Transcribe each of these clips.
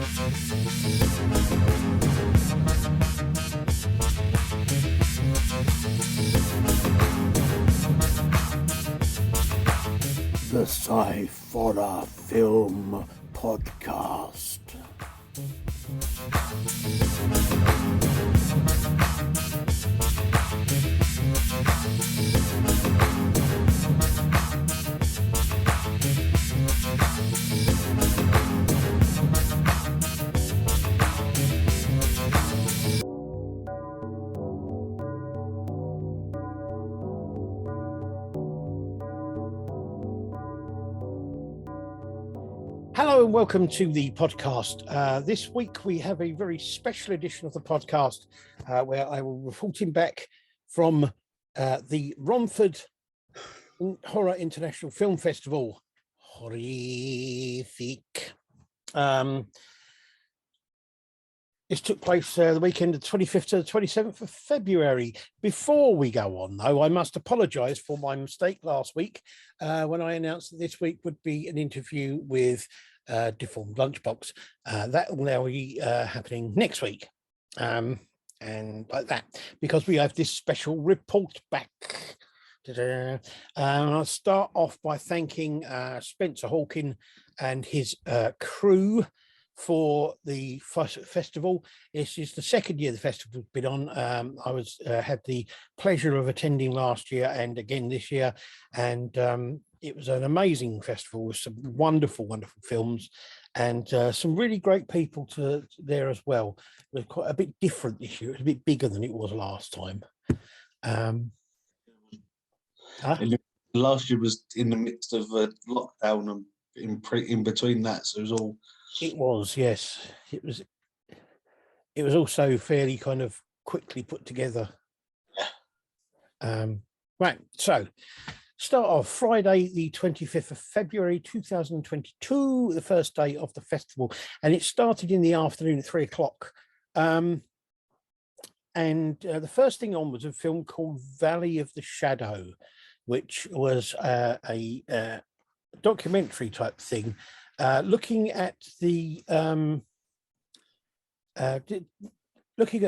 The Sciforror Film Podcast. Hello and welcome to the podcast. This week we have a very special edition of the podcast where I will be reporting back from the Romford Horror International Film Festival. Horrific. This took place the weekend of the 25th to the 27th of February. Before we go on, though, I must apologise for my mistake last week when I announced that this week would be an interview with Deformed Lunchbox. That will now be happening next week. And like that, because we have this special report back. I'll start off by thanking Spencer Hawken and his crew for the festival. This is the second year the festival's been on. I had the pleasure of attending last year and again this year, and it was an amazing festival with some wonderful films and some really great people there as well. It was quite a bit different this year. It was a bit bigger than it was last time. Last year was in the midst of a lockdown and in between that, so it was all. It was, yes. It was also fairly kind of quickly put together. Right, so start off Friday, the 25th of February 2022, the first day of the festival, and it started in the afternoon at 3 o'clock. And the first thing on was a film called Valley of the Shadow, which was a documentary type thing. Looking at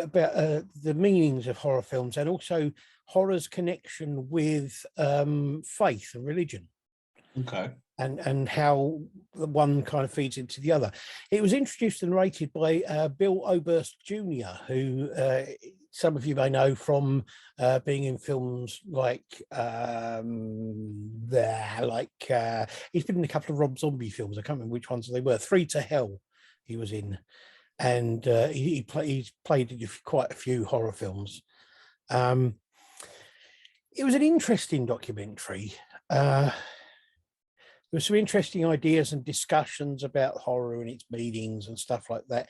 about the meanings of horror films and also horror's connection with faith and religion. Okay. And how the one kind of feeds into the other. It was introduced and rated by Bill Oberst Jr., who some of you may know from being in films like he's been in a couple of Rob Zombie films. I can't remember which ones they were. 3 to Hell he was in, and he's played in quite a few horror films. It was an interesting documentary. There were some interesting ideas and discussions about horror and its meanings and stuff like that.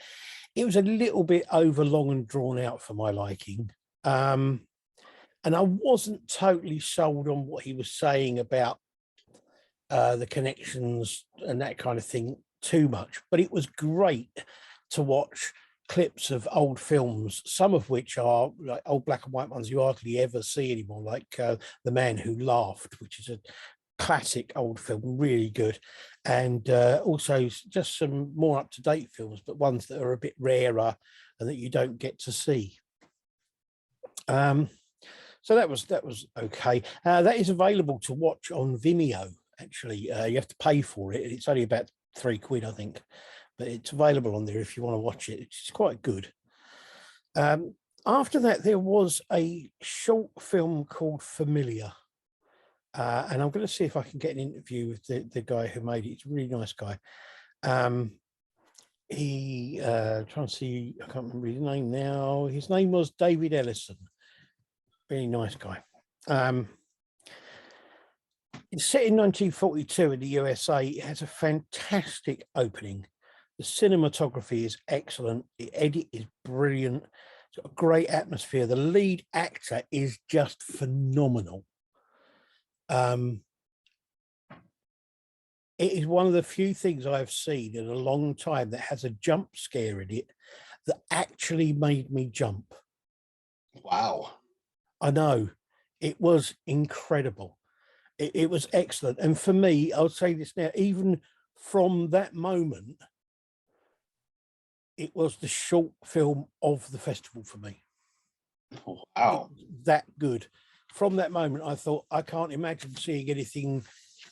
It was a little bit overlong and drawn out for my liking. And I wasn't totally sold on what he was saying about the connections and that kind of thing too much. But it was great to watch clips of old films, some of which are like old black and white ones you hardly ever see anymore, like The Man Who Laughed, which is a classic old film, really good, and also just some more up-to-date films, but ones that are a bit rarer and that you don't get to see. So that was okay. That is available to watch on Vimeo. Actually, you have to pay for it. It's only about £3, I think, but it's available on there if you want to watch it. It's quite good. After that, there was a short film called Familiar. And I'm going to see if I can get an interview with the guy who made it. He's a really nice guy. Trying to see, I can't remember his name now. His name was David Ellison. Really nice guy. It's set in 1942 in the USA. It has a fantastic opening. The cinematography is excellent. The edit is brilliant. It's got a great atmosphere. The lead actor is just phenomenal. It is one of the few things I've seen in a long time that has a jump scare in it that actually made me jump. Wow. I know. It was incredible. It was excellent. And for me, I'll say this now, even from that moment, it was the short film of the festival for me. Oh, wow. It was that good. From that moment, I thought, I can't imagine seeing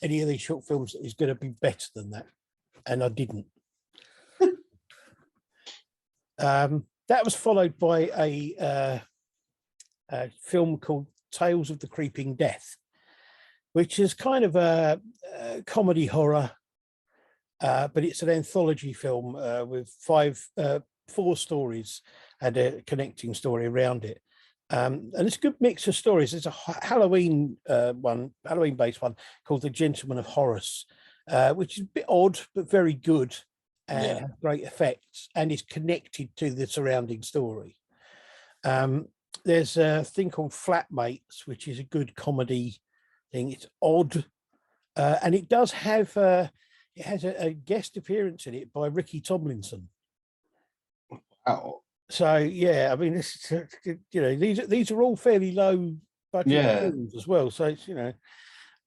any of these short films that is going to be better than that. And I didn't. That was followed by a film called Tales of the Creeping Death, which is kind of a comedy horror, but it's an anthology film with four stories and a connecting story around it. And it's a good mix of stories. There's a Halloween-based one called The Gentleman of Horrors, which is a bit odd, but very good and has great effects and is connected to the surrounding story. There's a thing called Flatmates, which is a good comedy thing. It's odd. And it does have, it has a guest appearance in it by Ricky Tomlinson. Wow. So yeah, I mean, this, you know, these are all fairly low budget films as well. So it's, you know,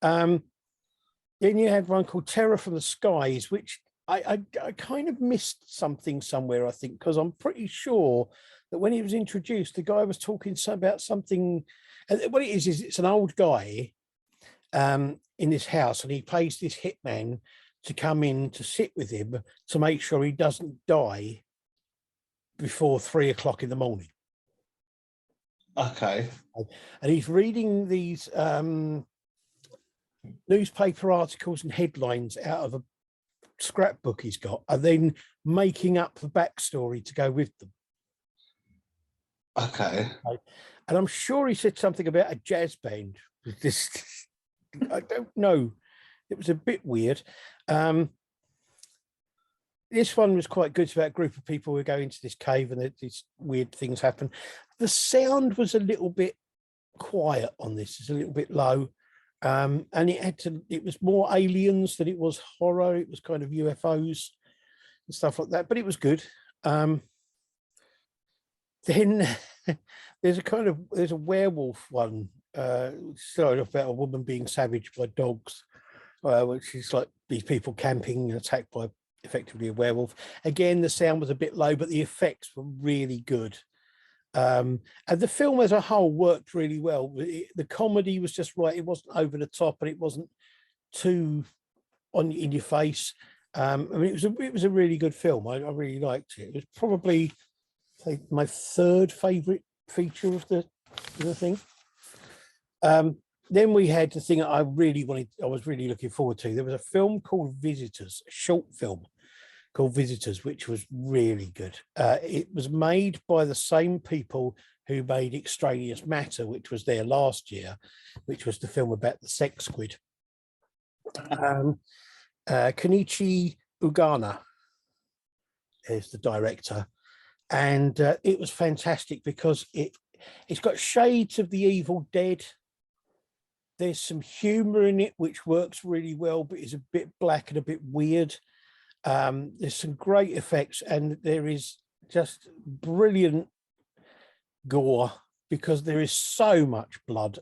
then you had one called Terror from the Skies, which I kind of missed something somewhere, I think, because I'm pretty sure that when he was introduced, the guy was talking about something. What it is it's an old guy in this house, and he pays this hitman to come in to sit with him to make sure he doesn't die before 3 o'clock in the morning. Okay. And he's reading these newspaper articles and headlines out of a scrapbook he's got, and then making up the backstory to go with them. Okay. And I'm sure he said something about a jazz band with this. I don't know. It was a bit weird. This one was quite good. It's about a group of people who go into this cave and these weird things happen. The sound was a little bit quiet on this. It's a little bit low. And it was more aliens than it was horror. It was kind of UFOs and stuff like that, but it was good. Then there's a werewolf one, started off about a woman being savaged by dogs, which is like these people camping and attacked by effectively a werewolf. Again, the sound was a bit low, but the effects were really good. And the film as a whole worked really well. The comedy was just right. It wasn't over the top, and it wasn't too in your face. I mean, it was a really good film. I really liked it. It was probably my third favorite feature of the thing. Then we had the thing I was really looking forward to. There was a film called Visitors, a short film called Visitors, which was really good. It was made by the same people who made Extraneous Matter, which was there last year, which was the film about the sex squid. Kenichi Ugana is the director, and it was fantastic because it's got shades of The Evil Dead. There's some humor in it which works really well, but is a bit black and a bit weird. There's some great effects, and there is just brilliant gore because there is so much blood.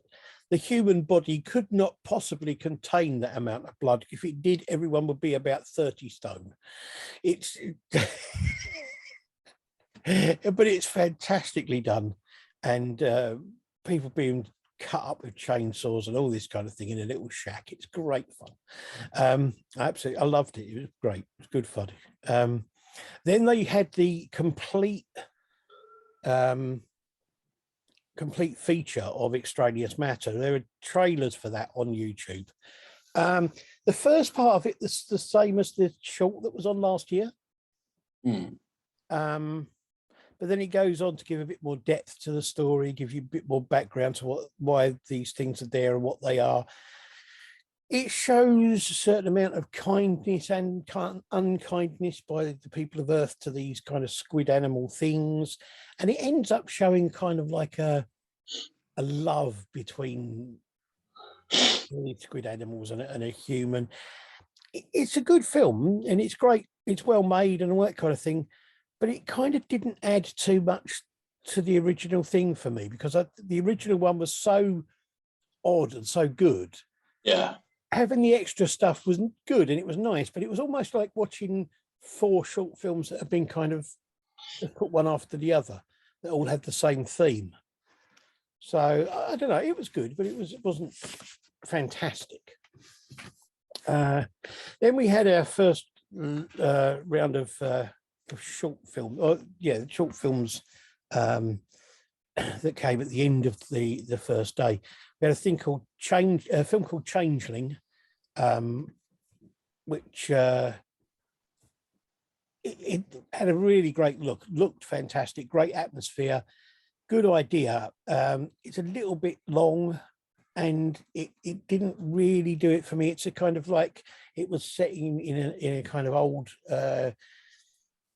The human body could not possibly contain that amount of blood. If it did, everyone would be about 30 stone. It's but it's fantastically done, and people being cut up with chainsaws and all this kind of thing in a little shack. It's great fun. Absolutely, I loved it. It was great. It was good fun. Then they had the complete feature of Extraneous Matter. There are trailers for that on YouTube. The first part of it is the same as the short that was on last year. But then he goes on to give a bit more depth to the story, give you a bit more background to why these things are there and what they are. It shows a certain amount of kindness and unkindness by the people of Earth to these kind of squid animal things. And it ends up showing kind of like a love between squid animals and a human. It's a good film, and it's great. It's well made and all that kind of thing. But it kind of didn't add too much to the original thing for me, because the original one was so odd and so good. Yeah. Having the extra stuff was good and it was nice, but it was almost like watching 4 short films that have been kind of just put one after the other that all had the same theme. So I don't know, it was good, but it wasn't fantastic. Then we had our first round of short film, short films that came at the end of the first day. We had a film called Changeling, which it had a really great looked fantastic, great atmosphere, good idea. It's a little bit long, and it didn't really do it for me. It's a kind of like, it was setting in a kind of old, it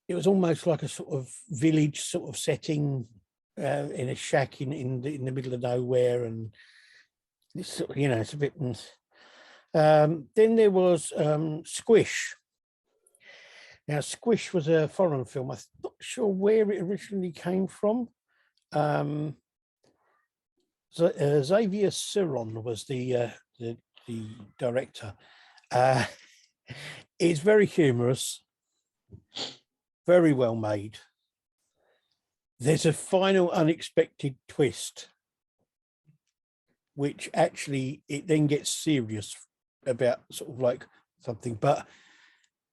was almost like a sort of village sort of setting, in a shack in the middle of nowhere, and it's, it's a bit. Then there was Squish. Now, Squish was a foreign film. I'm not sure where it originally came from. Xavier Siron was the director. It's very humorous, very well made. There's a final unexpected twist, which actually it then gets serious about sort of like something, but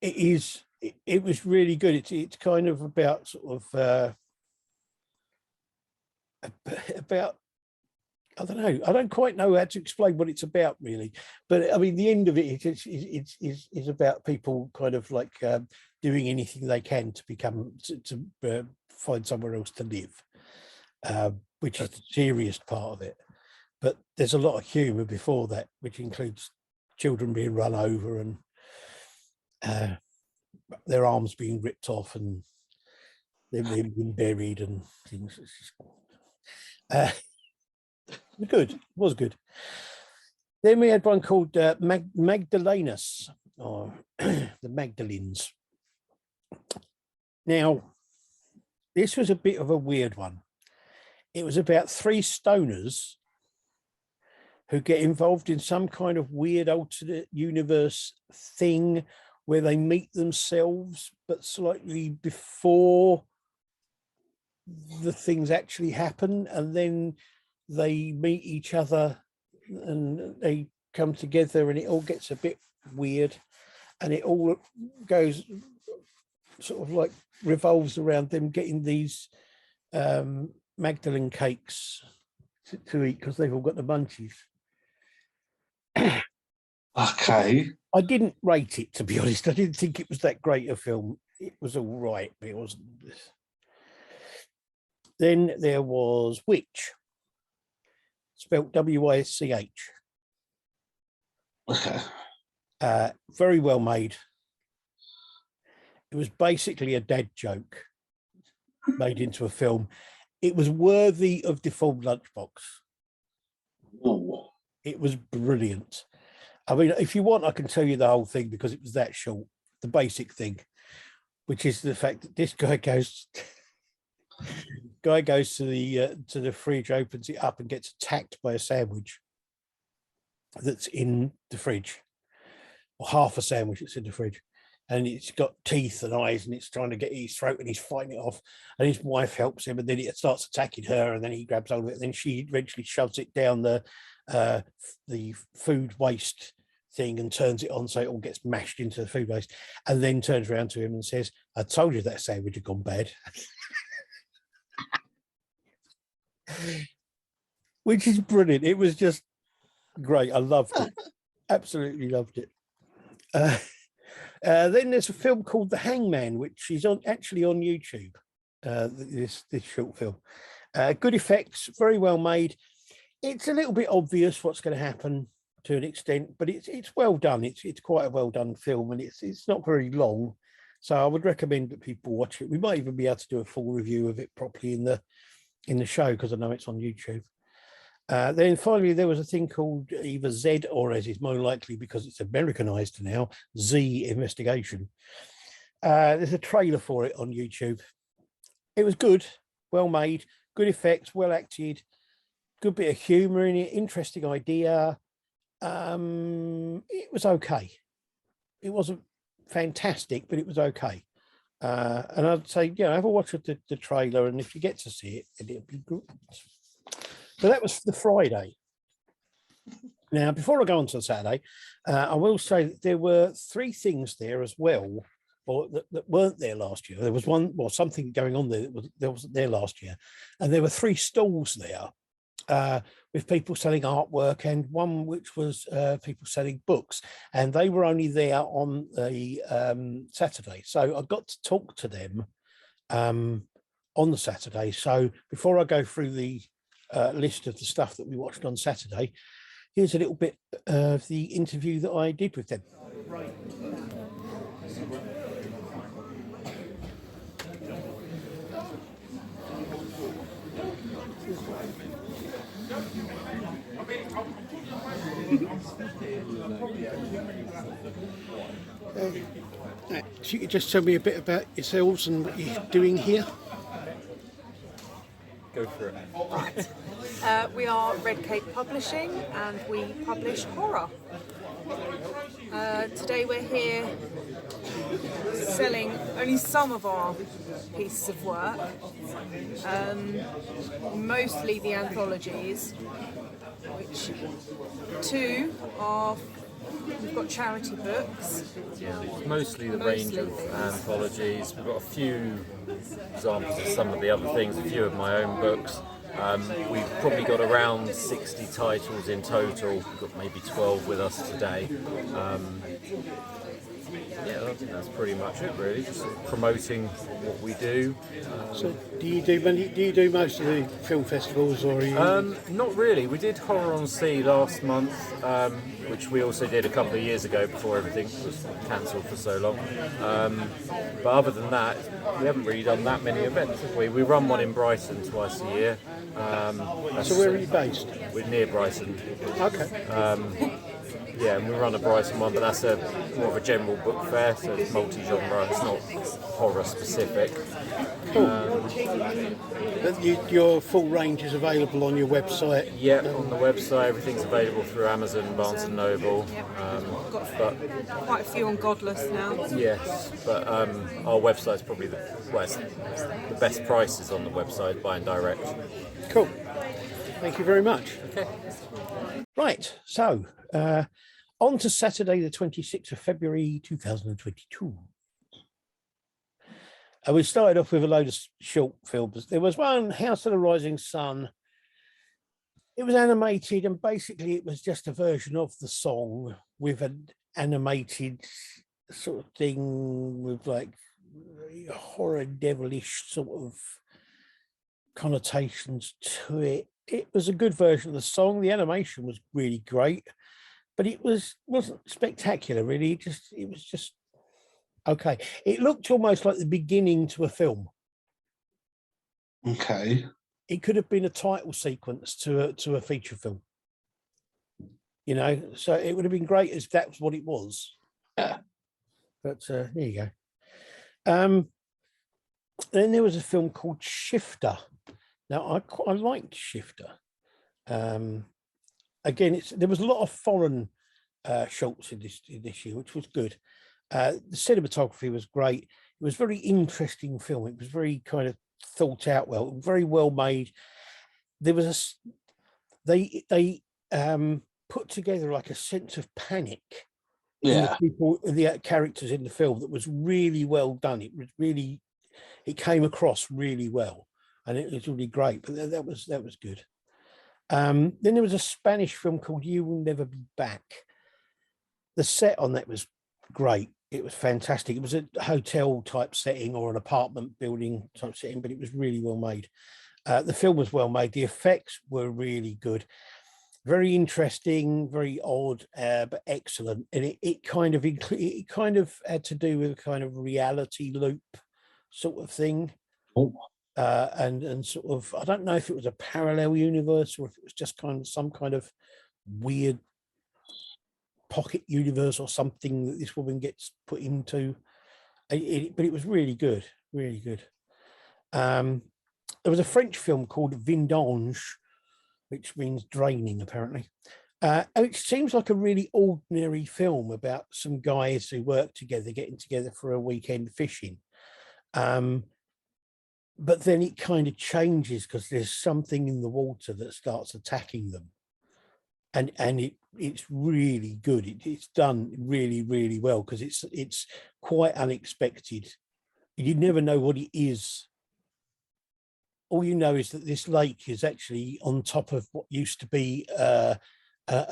it was really good. It's kind of about sort of about, I don't know. I don't quite know how to explain what it's about, really. But I mean, the end of it is about people kind of like doing anything they can to become to find somewhere else to live, which is the serious part of it. But there's a lot of humour before that, which includes children being run over and their arms being ripped off and them being buried and things. Good, it was good. Then we had one called Magdalens, or the Magdalens. Now, this was a bit of a weird one. It was about three stoners who get involved in some kind of weird alternate universe thing where they meet themselves, but slightly before the things actually happen, and then they meet each other and they come together, and it all gets a bit weird, and it all goes sort of like revolves around them getting these Magdalene cakes to eat because they've all got the munchies. Okay. I didn't rate it, to be honest. I didn't think it was that great a film. It was all right, but it wasn't. Then there was Witch, spelt W-I-C-H. Okay. Very well made. It was basically a dad joke made into a film. It was worthy of Default Lunchbox. Ooh. It was brilliant. I mean, if you want, I can tell you the whole thing because it was that short. The basic thing, which is the fact that this guy goes to the fridge, opens it up, and gets attacked by a sandwich that's in the fridge, or half a sandwich that's in the fridge, and it's got teeth and eyes, and it's trying to get his throat, and he's fighting it off, and his wife helps him, and then it starts attacking her, and then he grabs hold of it, and then she eventually shoves it down the food waste thing and turns it on so it all gets mashed into the food waste, and then turns around to him and says, "I told you that sandwich had gone bad." Which is brilliant. It was just great. I loved it. Absolutely loved it. Then there's a film called The Hangman, which is actually on YouTube. This short film. Good effects, very well made. It's a little bit obvious what's going to happen to an extent, but it's well done. It's quite a well done film, and it's not very long, so I would recommend that people watch it. We might even be able to do a full review of it properly in the show, because I know it's on YouTube. Then finally, there was a thing called either Z, or, as is more likely because it's Americanized now, Z Investigation. There's a trailer for it on YouTube. It was good, well made, good effects, well acted, good bit of humor in it, interesting idea. It was okay. It wasn't fantastic, but it was okay. And I'd say, have a watch of the trailer, and if you get to see it, then it'll be good. So that was the Friday. Now, before I go on to the Saturday, I will say that there were 3 things there as well, or that weren't there last year. There was something going on there that wasn't there last year, and there were 3 stalls there with people selling artwork, and one which was people selling books, and they were only there on the Saturday. So I got to talk to them on the Saturday. So before I go through the list of the stuff that we watched on Saturday, here's a little bit of the interview that I did with them. Right. So you could just tell me a bit about yourselves and what you're doing here? Go for it. Right. We are Red Cape Publishing, and we publish horror. Today we're here selling only some of our pieces of work, mostly the anthologies, which 2 are, we've got charity books. Yeah, mostly the range of anthologies. We've got a few examples of some of the other things, a few of my own books. We've probably got around 60 titles in total. We've got maybe 12 with us today. Yeah, I think that's pretty much it, really. Just sort of promoting what we do. So, do you do most of the film festivals, or are you? Not really. We did Horror on Sea last month, which we also did a couple of years ago before everything was cancelled for so long. But other than that, we haven't really done that many events, have we? We run one in Brighton twice a year. So where are you based? We're near Brighton. Okay. Yeah, and we run a Brighton one, but that's more of a general book fair, so it's multi-genre, it's not horror specific. Cool. Your full range is available on your website? Yeah, on the website, everything's available through Amazon, Barnes & Noble. Got quite a few on Godless now. Yes, but our website's probably the best prices on the website, buying direct. Cool. Thank you very much. Okay. Right, so on to Saturday, the 26th of February 2022. We started off with a load of short films. There was one, House of the Rising Sun. It was animated, and basically it was just a version of the song with an animated sort of thing with like horror devilish sort of connotations to it. It was a good version of the song. The animation was really great, but it wasn't spectacular, really. It was just okay. It looked almost like the beginning to a film. Okay. It could have been a title sequence to a feature film. So it would have been great if that was what it was. Yeah. But there you go. Then there was a film called Shifter. Now, I liked Shifter. Again, there was a lot of foreign shorts in this year, which was good. The cinematography was great. It was a very interesting film. It was very kind of thought out well, very well made. There was they put together like a sense of panic. Yeah. The characters in the film that was really well done. It came across really well. And it was really great, but that was good. Then there was a Spanish film called You Will Never Be Back. The set on that was great. It was fantastic. It was a hotel type setting or an apartment building type setting, but it was really well made. The film was well made. The effects were really good. Very interesting, very odd, but excellent. And it kind of had to do with a kind of reality loop sort of thing. Oh. And sort of, I don't know if it was a parallel universe or if it was just kind of some kind of weird pocket universe or something that this woman gets put into. But it was really good, really good. There was a French film called Vendange, which means draining, apparently. It seems like a really ordinary film about some guys who work together, getting together for a weekend fishing. But then it kind of changes because there's something in the water that starts attacking them, and it's really good. It's done really, really well because it's quite unexpected. You never know what it is. All you know is that this lake is actually on top of what used to be an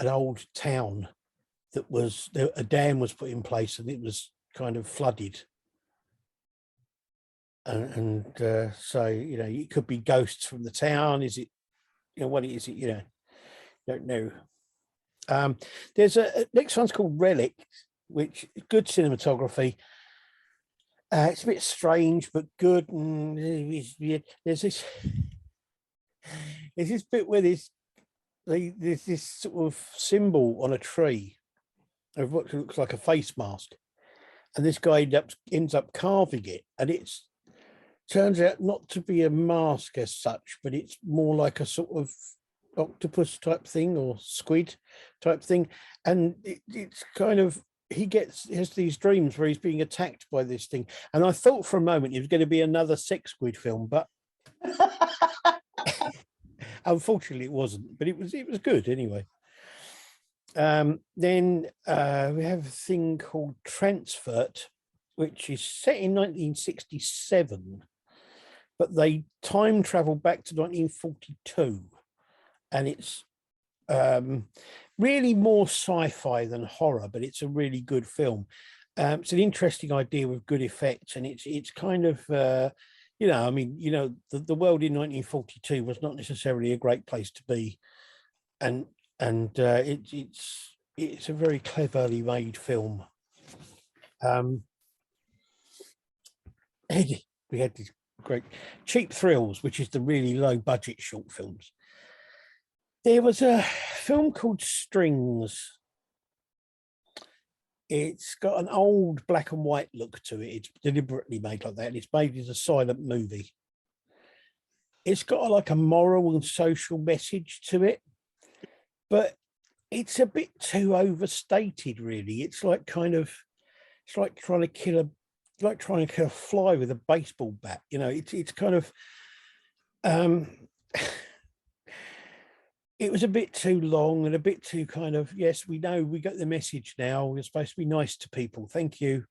old town that was a dam was put in place, and it was kind of flooded. And so, you know, it could be ghosts from the town. Is it, you know, what is it? You know, don't know. There's a next one's called Relic, which is good cinematography. It's a bit strange but good. And there's this bit where there's this sort of symbol on a tree of what looks like a face mask, and this guy ends up carving it, and it's turns out not to be a mask as such, but it's more like a sort of octopus type thing or squid type thing. And it's kind of, he has these dreams where he's being attacked by this thing. And I thought for a moment it was going to be another sex squid film, but unfortunately it wasn't, but it was good anyway. Then we have a thing called Transfert, which is set in 1967. But they time travel back to 1942, and it's really more sci-fi than horror, but it's a really good film. It's an interesting idea with good effects, and it's kind of you know, I mean, you know, the world in 1942 was not necessarily a great place to be, and it's a very cleverly made film. We had these great Cheap Thrills, which is the really low budget short films. There was a film called Strings. It's got an old black and white look to it. It's deliberately made like that, and it's made as a silent movie. It's got like a moral and social message to it, but it's a bit too overstated, really. It's like it's like trying to kill a fly with a baseball bat. You know, it's kind of it was a bit too long and a bit too kind of, yes, we know, we got the message now, we're supposed to be nice to people, thank you.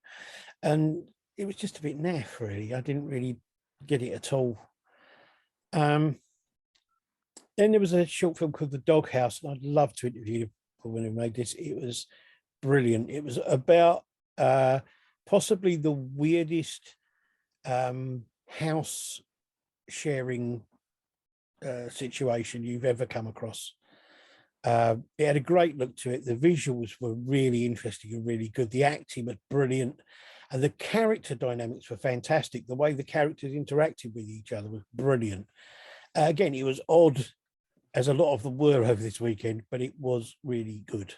And it was just a bit naff, really. I didn't really get it at all. Then there was a short film called The Doghouse, and I'd love to interview the woman who made this. It was brilliant. It was about possibly the weirdest house sharing situation you've ever come across. It had a great look to it. The visuals were really interesting and really good. The acting was brilliant, and the character dynamics were fantastic. The way the characters interacted with each other was brilliant. Again, it was odd, as a lot of them were over this weekend, but it was really good.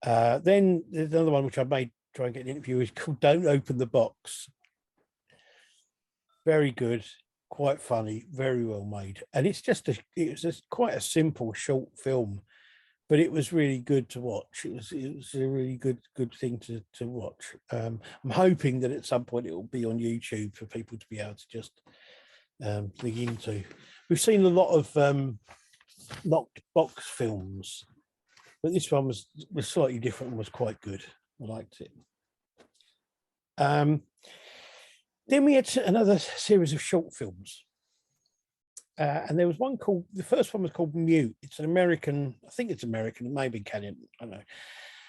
Then there's another one which I may try and get an interview, is called Don't Open the Box. Very good, quite funny, very well made, and it was just quite a simple short film, but it was really good to watch. It was a really good thing to watch. I'm hoping that at some point it will be on YouTube for people to be able to just dig into. We've seen a lot of locked box films, but this one was slightly different and was quite good. I liked it. Then we had another series of short films, and there was one called, the first one was called Mute. It's an American, I think it's American, it may be Canadian, I don't know.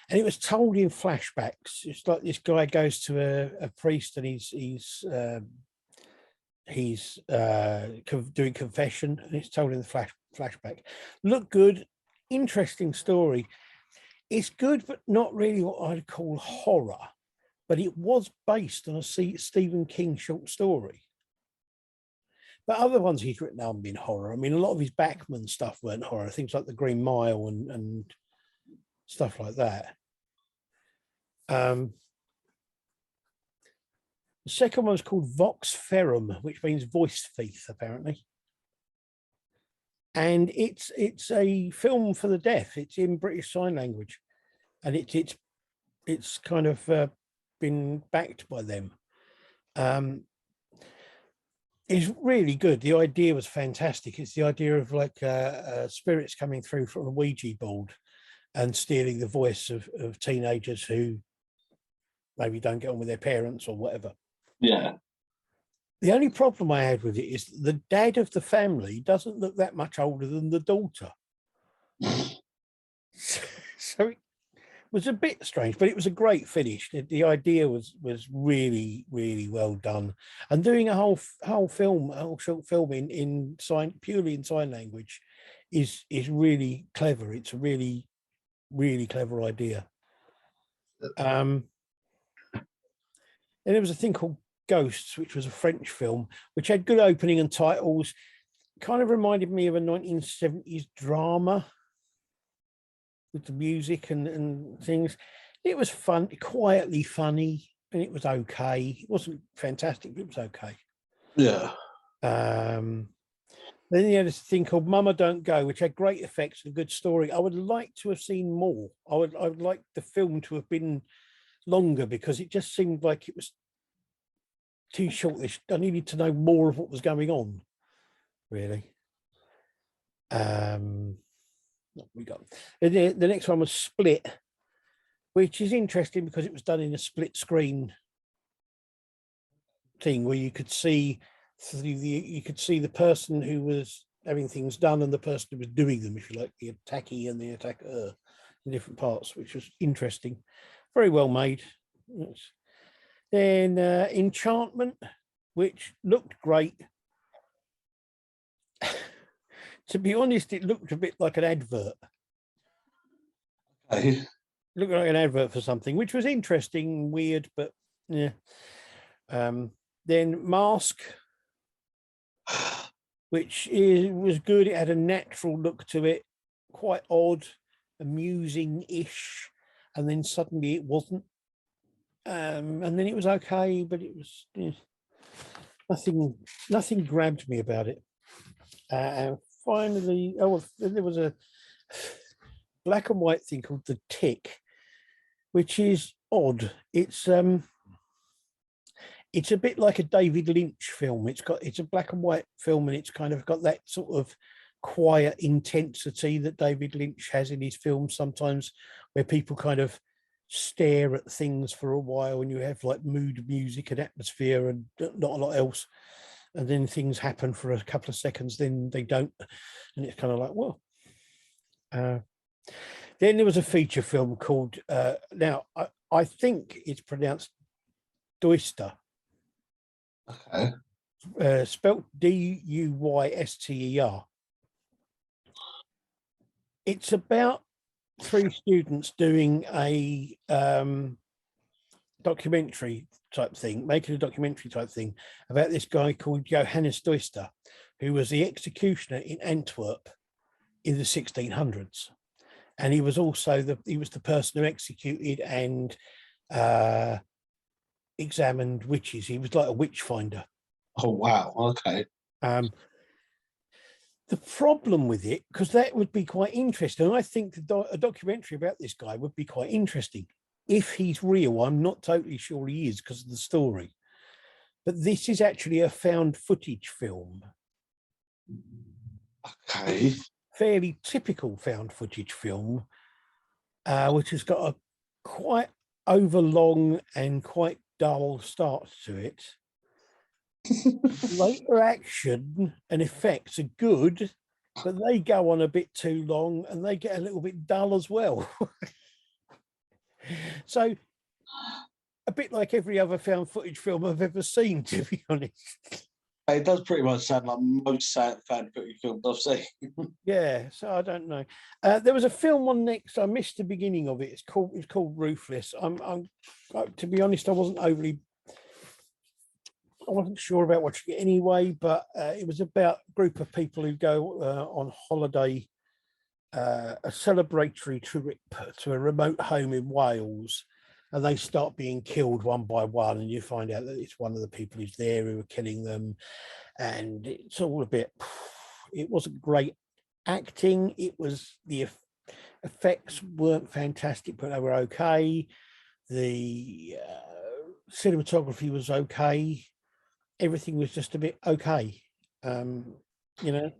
And it was told in flashbacks. It's like this guy goes to a priest, and he's doing confession, and it's told in the flashback. Look good, interesting story. It's good, but not really what I'd call horror. But it was based on a Stephen King short story. But other ones he's written haven't been horror. I mean, a lot of his Bachman stuff weren't horror, things like The Green Mile and stuff like that. The second one was called Vox Ferrum, which means voice thief, apparently. And it's a film for the deaf. It's in British Sign Language, and it's kind of been backed by them. is really good. The idea was fantastic. It's the idea of like spirits coming through from a Ouija board and stealing the voice of teenagers who maybe don't get on with their parents or whatever. Yeah. The only problem I had with it is the dad of the family doesn't look that much older than the daughter. So it was a bit strange, but it was a great finish. The idea was really, really well done. And doing a whole short film in purely in sign language is really clever. It's a really, really clever idea. And there was a thing called Ghosts, which was a French film, which had good opening and titles. Kind of reminded me of a 1970s drama with the music and things. It was fun, quietly funny, and it was okay. It wasn't fantastic, but it was okay. Yeah. Then you had this thing called Mama Don't Go, which had great effects and a good story. I would like to have seen more. I would like the film to have been longer, because it just seemed like it was too short. I needed to know more of what was going on, really. What we got? The next one was Split, which is interesting because it was done in a split screen thing where you could see the person who was having things done and the person who was doing them, if you like, the attackee and the attacker in different parts, which was interesting. Very well made. Then Enchantment, which looked great. To be honest, it looked a bit like an advert. Okay. Looked like an advert for something, which was interesting, weird, but yeah. Then Mask, which was good. It had a natural look to it, quite odd, amusing-ish, and then suddenly it wasn't. And then it was okay, but it was nothing grabbed me about it. And finally, there was a black and white thing called The Tick, which is odd. It's a bit like a David Lynch film. It's a black and white film, and it's kind of got that sort of quiet intensity that David Lynch has in his films sometimes, where people kind of stare at things for a while and you have like mood music and atmosphere and not a lot else, and then things happen for a couple of seconds, then they don't, and it's kind of like, well. Then there was a feature film called now I think it's pronounced Duyster, spelt Duyster. It's about three students doing a documentary type thing, making a documentary type thing about this guy called Johannes Duyster, who was the executioner in Antwerp in the 1600s. And he was also the person who executed and examined witches. He was like a witch finder. Oh, wow. Okay. The problem with it, because that would be quite interesting, I think a documentary about this guy would be quite interesting. If he's real, I'm not totally sure he is because of the story. But this is actually a found footage film. Okay. Fairly typical found footage film, which has got a quite overlong and quite dull start to it. Later action and effects are good, but they go on a bit too long and they get a little bit dull as well. So a bit like every other found footage film I've ever seen, to be honest. It does pretty much sound like most found footage films I've seen. Yeah, so I don't know. There was a film on next. I missed the beginning of it. It's called Ruthless. To be honest, I wasn't sure about watching it anyway, but it was about a group of people who go on holiday, a celebratory trip to a remote home in Wales, and they start being killed one by one, and you find out that it's one of the people who's there who are killing them, and it's all a bit. It wasn't great acting. It was the effects weren't fantastic, but they were okay. The cinematography was okay. Everything was just a bit okay. You know.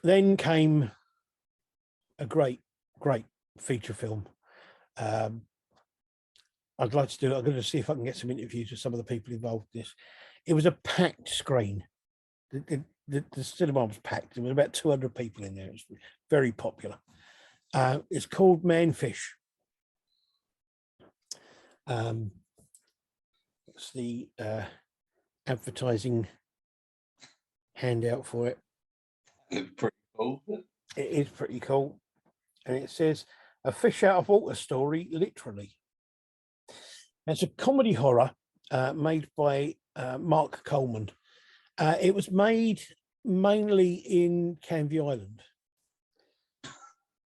Then came a great feature film. I'd like to do it. I'm going to see if I can get some interviews with some of the people involved in this. It was a packed screen. The cinema was packed. There was about 200 people in there. It was very popular. It's called Manfish. It's the advertising handout for it. Looked pretty cool. It is pretty cool. And it says, a fish out of water story, literally. It's a comedy horror made by Mark Coleman. It was made mainly in Canvey Island,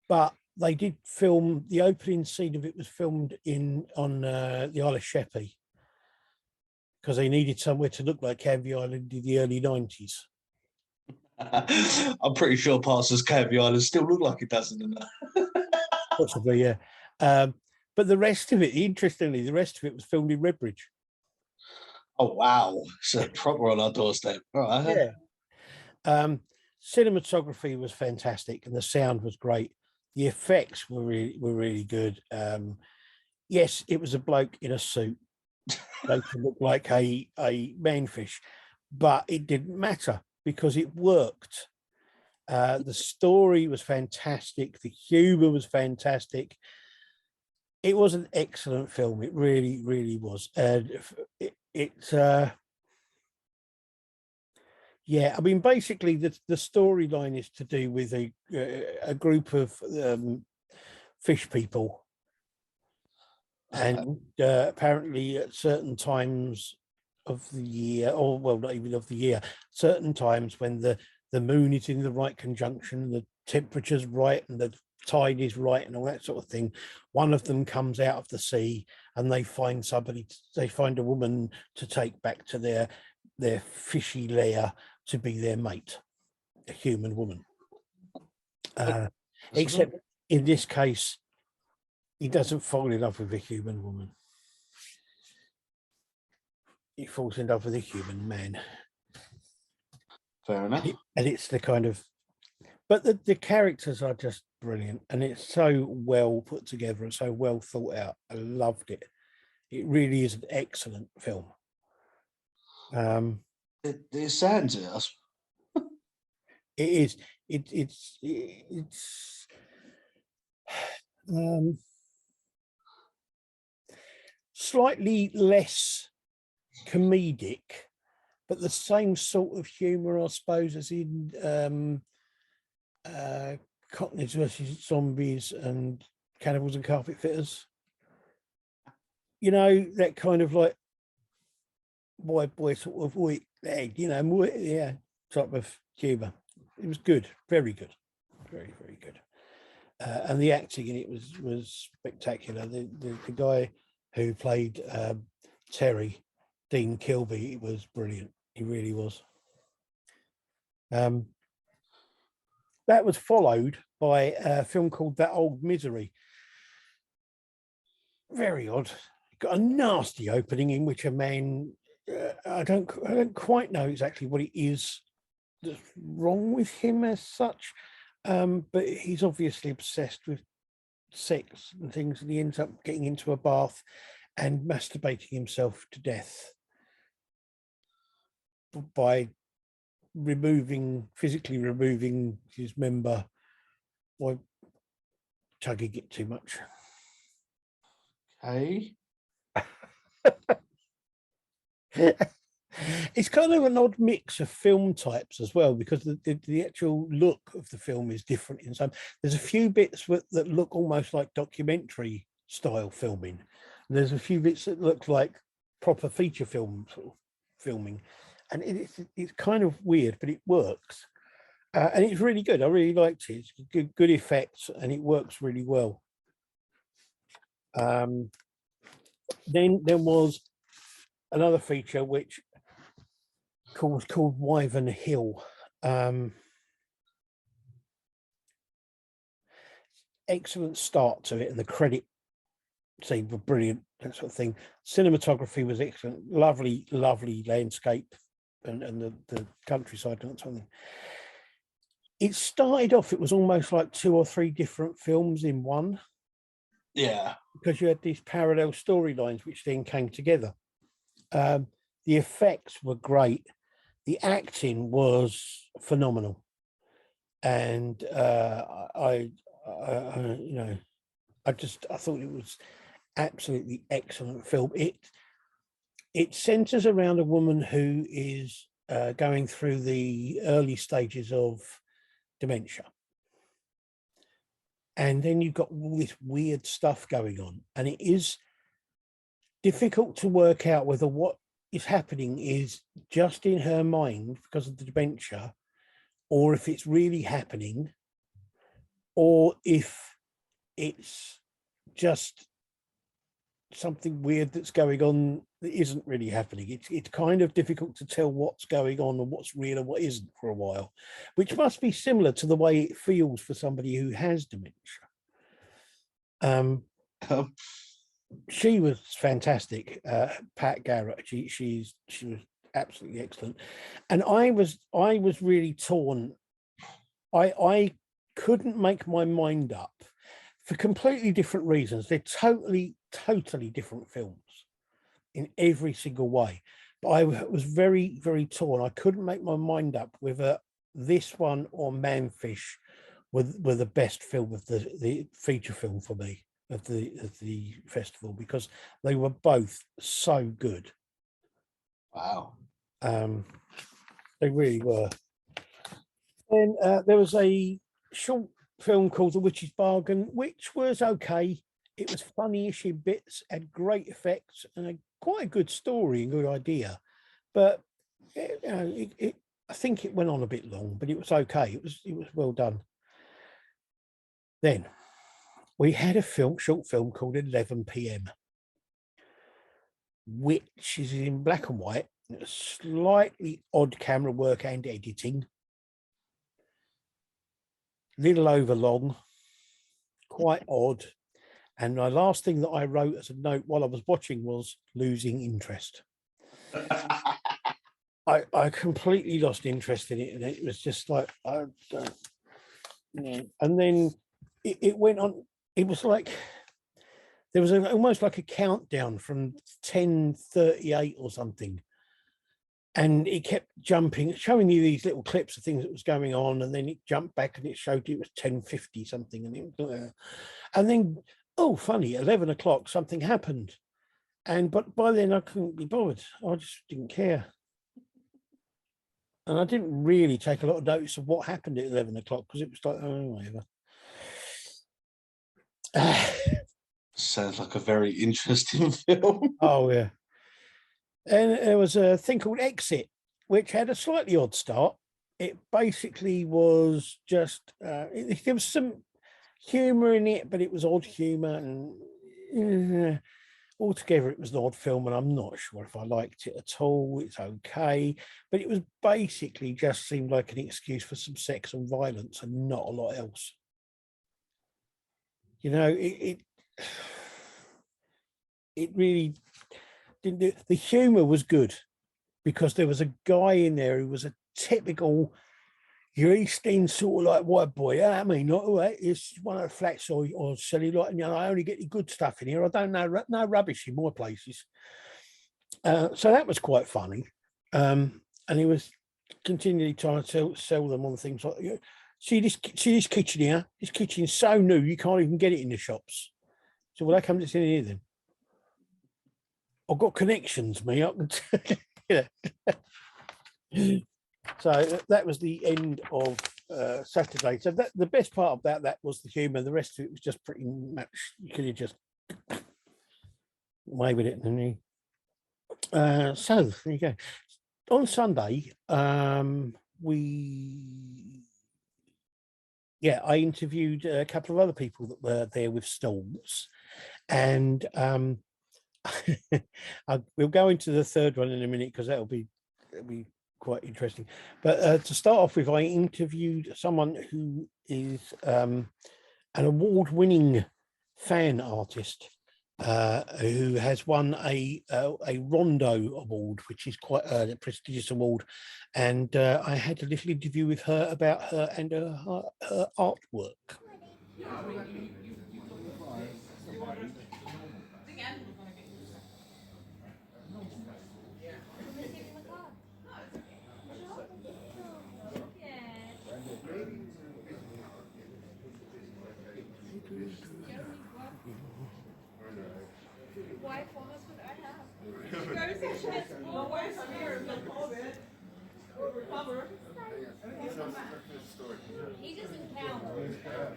but they did film, the opening scene of it was filmed on the Isle of Sheppey, because they needed somewhere to look like Canvey Island in the early 90s. I'm pretty sure Parsons Canvey Island still look like it doesn't. Possibly, yeah. But the rest of it, interestingly, the rest of it was filmed in Redbridge. Oh, wow. So proper on our doorstep. All right. Yeah. Cinematography was fantastic and the sound was great. The effects were really good. Yes, it was a bloke in a suit. They could look like a manfish, but it didn't matter because it worked. The story was fantastic. The humor was fantastic. It was an excellent film. It really was. And yeah, I mean, basically the storyline is to do with a group of fish people, and apparently at certain times of the year, or well, not even of the year, certain times when the moon is in the right conjunction, the temperature's right, and the tide is right, and all that sort of thing, one of them comes out of the sea, and they find a woman to take back to their fishy lair to be their mate, a human woman. Except in this case, he doesn't fall in love with a human woman. He falls in love with a human man. Fair enough. And it's the kind of, but the characters are just brilliant, and it's so well put together and so well thought out. I loved it. It really is an excellent film. It sounds it. It is. It's slightly less comedic, but the same sort of humor, I suppose, as in Cockneys versus Zombies and Cannibals and Carpet Fitters. You know, that kind of like boy sort of yeah, type of humor. It was good, very good, very good. And the acting in it was spectacular. The guy who played Terry, Dean Kilby, was brilliant. He really was. That was followed by a film called That Old Misery. Very odd. Got a nasty opening in which a man, I don't quite know exactly what it is that's wrong with him as such, but he's obviously obsessed with sex and things, and he ends up getting into a bath and masturbating himself to death by physically removing his member by tugging it too much. Okay. It's kind of an odd mix of film types as well, because the actual look of the film is different in some. There's a few bits that look almost like documentary style filming, and there's a few bits that look like proper feature film filming, and it's kind of weird, but it works, and it's really good. I really liked it. It's good effects, and it works really well. Then there was another feature which was called Wyvern Hill. Excellent start to it, and the credit scenes were brilliant, that sort of thing. Cinematography was excellent, lovely landscape, and the countryside and something. It started off, it was almost like 2 or 3 different films in one. Yeah. Because you had these parallel storylines which then came together. The effects were great. The acting was phenomenal. And I thought it was absolutely excellent film. It centers around a woman who is going through the early stages of dementia, and then you've got all this weird stuff going on, and it is difficult to work out whether what is happening is just in her mind because of the dementia, or if it's really happening, or if it's just something weird that's going on that isn't really happening. It's kind of difficult to tell what's going on and what's real and what isn't for a while, which must be similar to the way it feels for somebody who has dementia. She was fantastic, Pat Garrett. She was absolutely excellent, and I was really torn. I couldn't make my mind up for completely different reasons. They're totally different films in every single way. But I was very, very torn. I couldn't make my mind up whether this one or Manfish were the best film of the feature film for me of the festival, because they were both so good. Wow. They really were. And there was a short film called The Witch's Bargain, which was okay. It was funny-ish in bits, had great effects, and quite a good story and good idea. But I think it went on a bit long, but it was okay. It was well done. Then we had a short film called 11 p.m, which is in black and white, slightly odd camera work and editing, little over long, quite odd. And my last thing that I wrote as a note while I was watching was losing interest. I completely lost interest in it, and it was just like, I don't know. And then it went on. It was like there was almost like a countdown from 10:38 or something, and it kept jumping, showing you these little clips of things that was going on, and then it jumped back and it showed you it was 10:50 something, and then, oh, funny, 11 o'clock, something happened. But by then I couldn't be bothered. I just didn't care. And I didn't really take a lot of notice of what happened at 11 o'clock, because it was like, oh, whatever. Sounds like a very interesting film. Oh, yeah. And there was a thing called Exit, which had a slightly odd start. It basically was just, there was some humour in it, but it was odd humour, and altogether it was an odd film, and I'm not sure if I liked it at all. It's okay, but it was basically just seemed like an excuse for some sex and violence and not a lot else. You know, it really didn't do. The humour was good, because there was a guy in there who was a typical your East End sort of like white boy. I mean, not all right. It's one of the flats or silly, like, you know, I only get the good stuff in here. I don't know, no rubbish in more places. So that was quite funny. And he was continually trying to sell them on things like, you know, see this kitchen here. This kitchen's so new you can't even get it in the shops. So, well, how come it's in here then? I've got connections, me. I can tell you. Yeah. So that was the end of Saturday. So the best part about that was the humour. The rest of it was just pretty much, you could have just away with it. And so there you go. On Sunday, I interviewed a couple of other people that were there with stalls, and we'll go into the third one in a minute, because that'll be quite interesting. But to start off with, I interviewed someone who is an award-winning fan artist who has won a Rondo Award, which is quite a prestigious award. And I had a little interview with her about her and her artwork.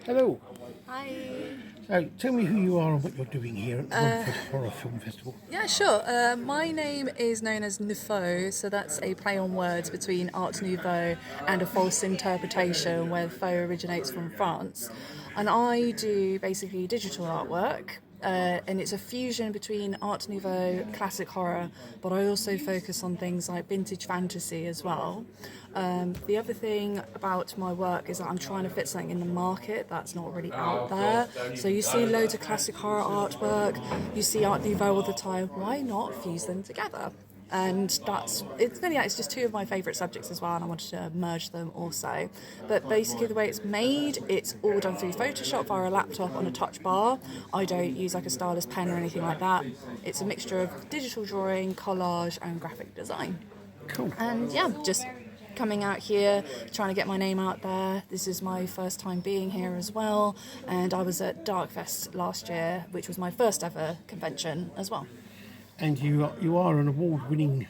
Hello. Hi. So tell me who you are and what you're doing here at Romford Horror Film Festival. Yeah, sure. My name is known as Nouveau, so that's a play on words between Art Nouveau and a false interpretation, where faux originates from France. And I do basically digital artwork, and it's a fusion between Art Nouveau, classic horror, but I also focus on things like vintage fantasy as well. The other thing about my work is that I'm trying to fit something in the market that's not really out there. So you see loads of classic horror artwork, you see Art Nouveau all the time. Why not fuse them together? And it's just two of my favourite subjects as well, and I wanted to merge them also. But basically the way it's made, it's all done through Photoshop via a laptop on a touch bar. I don't use like a stylus pen or anything like that. It's a mixture of digital drawing, collage and graphic design. Cool. And yeah, just coming out here, trying to get my name out there. This is my first time being here as well, and I was at Darkfest last year, which was my first ever convention as well. And you are an award-winning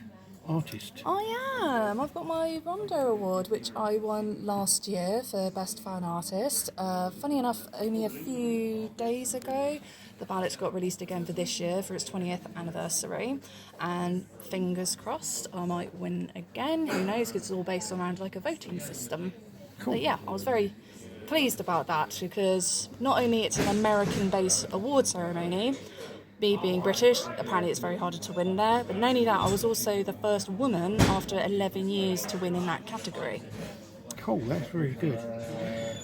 artist. I am. I've got my Rondo Award, which I won last year for Best Fan Artist. Funny enough, only a few days ago, the ballots got released again for this year for its 20th anniversary. And fingers crossed, I might win again. Who knows, because it's all based around like a voting system. Cool. But yeah, I was very pleased about that, because not only it's an American-based award ceremony, me being British, apparently it's very hard to win there. But not only that, I was also the first woman after 11 years to win in that category. Cool, that's really good.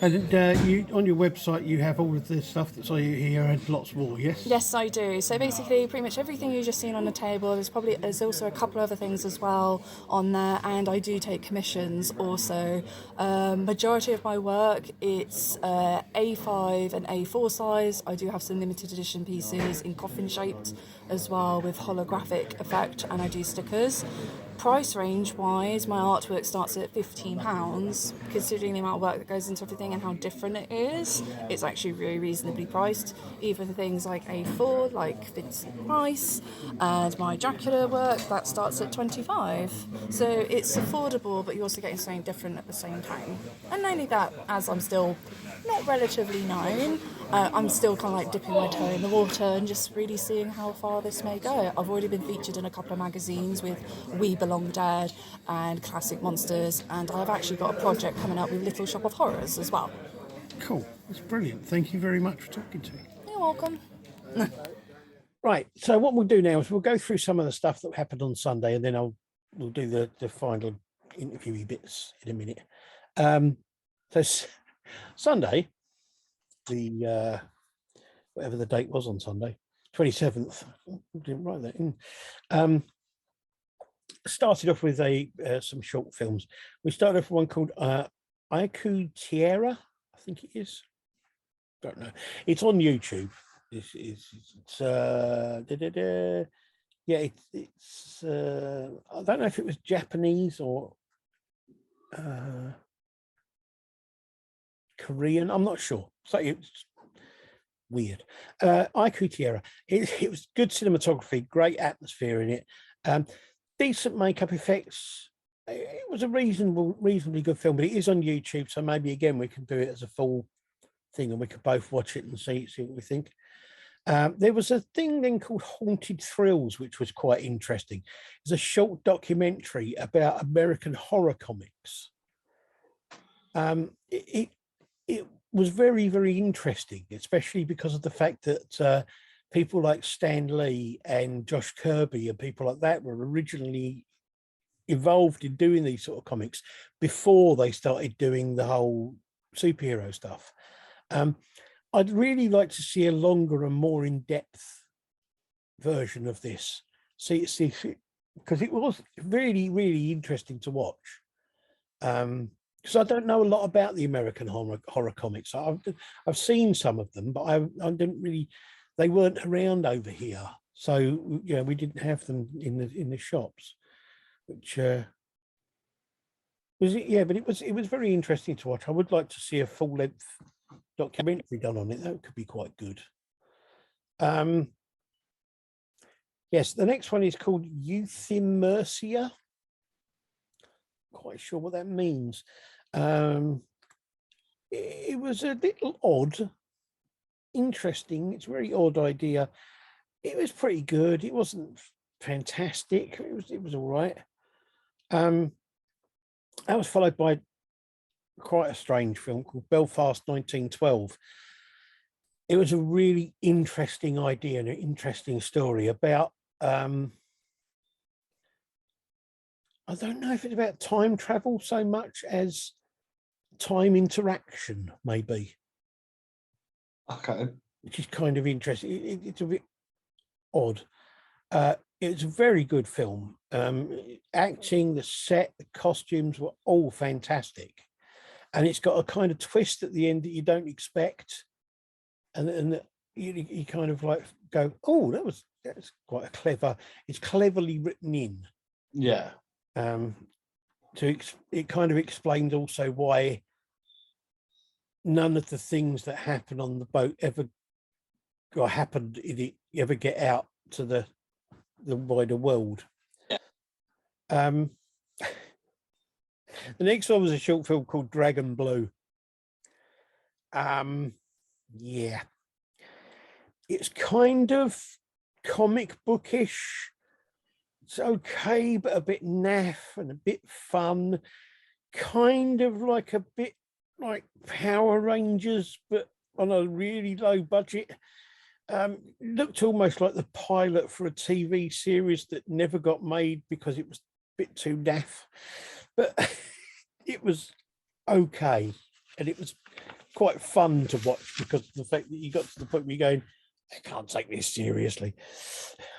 And you on your website, you have all of the stuff that's on here and lots more, yes? Yes, I do. So basically, pretty much everything you've just seen on the table. There's also a couple other things as well on there, and I do take commissions also. Majority of my work, it's A5 and A4 size. I do have some limited edition pieces in coffin shaped as well with holographic effect, and I do stickers. Price range wise, my artwork starts at £15. Considering the amount of work that goes into everything and how different it is, it's actually really reasonably priced. Even things like A4, like Vincent Price, and my Dracula work, that starts at £25. So it's affordable, but you're also getting something different at the same time. And not only that, as I'm still not relatively known, I'm still kind of like dipping my toe in the water and just really seeing how far this may go. I've already been featured in a couple of magazines with We Belong Dead and Classic Monsters, and I've actually got a project coming up with Little Shop of Horrors as well. Cool, that's brilliant. Thank you very much for talking to me. You're welcome. Right, so what we'll do now is we'll go through some of the stuff that happened on Sunday, and then we'll do the final interviewy bits in a minute. So Sunday, the whatever the date was on Sunday, 27th. Didn't write that in. Started off with some short films. We started off with one called Aiku Tierra, I think it is. Don't know. It's on YouTube. It's I don't know if it was Japanese or Korean. I'm not sure. So it's weird. Aiku Tierra. It was good cinematography, great atmosphere in it. Decent makeup effects. It was a reasonably good film, but it is on YouTube, so maybe again we can do it as a full thing and we could both watch it and see what we think. There was a thing then called Haunted Thrills, which was quite interesting. It's a short documentary about American horror comics. It was very, very interesting, especially because of the fact that people like Stan Lee and Josh Kirby and people like that were originally involved in doing these sort of comics before they started doing the whole superhero stuff. I'd really like to see a longer and more in-depth version of this. See, because it was really, really interesting to watch. Because I don't know a lot about the American horror comics. I've seen some of them, but I didn't really. They weren't around over here, so we didn't have them in the shops, which was it. Yeah, but it was very interesting to watch. I would like to see a full length documentary done on it. That could be quite good. Yes, the next one is called Euthymercia. Quite sure what that means. It was a little odd, interesting. It's a very odd idea. It was pretty good. It wasn't fantastic. It was all right. That was followed by quite a strange film called Belfast 1912. It was a really interesting idea and an interesting story about I don't know if it's about time travel so much as time interaction, maybe. Okay. Which is kind of interesting. It's a bit odd. It's a very good film. Acting, the set, the costumes were all fantastic. And it's got a kind of twist at the end that you don't expect. And you kind of like go, oh, that's quite a clever, it's cleverly written in. Yeah. It kind of explains also why none of the things that happen on the boat ever happened if it ever get out to the wider world. Yeah. The next one was a short film called Dragon Blue. Yeah. It's kind of comic bookish. It's okay, but a bit naff and a bit fun. Kind of like a bit like Power Rangers, but on a really low budget. Looked almost like the pilot for a TV series that never got made because it was a bit too naff. But it was okay. And it was quite fun to watch because of the fact that you got to the point where you're going, I can't take this seriously.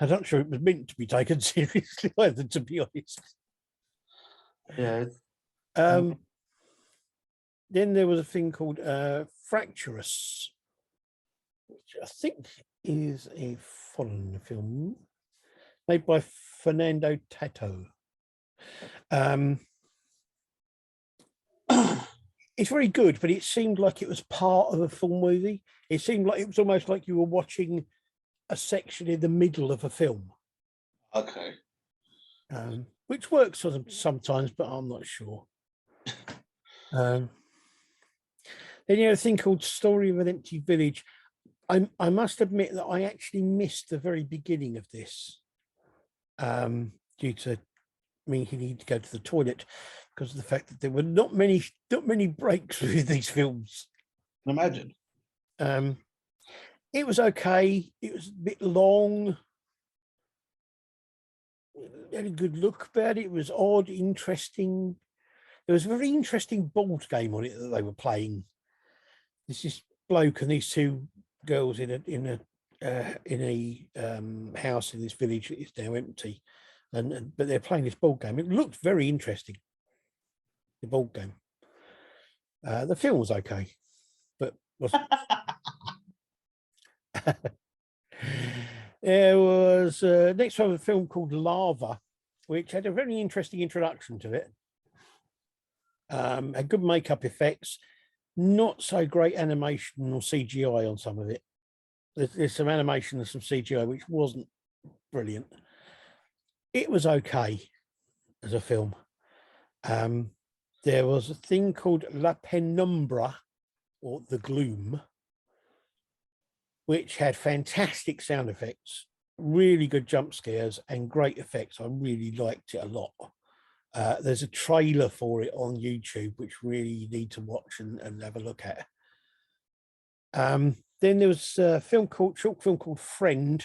I'm not sure it was meant to be taken seriously either, to be honest. Yeah. Then there was a thing called Fracturous, which I think is a foreign film made by Fernando Tato. It's very good, but it seemed like it was part of a full movie. It seemed like it was almost like you were watching a section in the middle of a film. Okay. Which works for them sometimes, but I'm not sure. Then you have a thing called Story of an Empty Village. I must admit that I actually missed the very beginning of this due to me needing to go to the toilet because of the fact that there were not many breaks with these films. I imagine. It was okay. It was a bit long. It had a good look about it. It was odd, interesting. There was a very interesting board game on it that they were playing. There's this bloke and these two girls in a house in this village that is now empty, but they're playing this board game. It looked very interesting. The board game. The film was okay, but wasn't. There was next one was a film called Lava, which had a very interesting introduction to it. Had good makeup effects, not so great animation or CGI on some of it. There's some animation and some CGI which wasn't brilliant. It was okay as a film. There was a thing called La Penumbra, or The Gloom, which had fantastic sound effects, really good jump scares and great effects. I really liked it a lot. There's a trailer for it on YouTube, which really you need to watch and have a look at. Then there was a short film called Friend,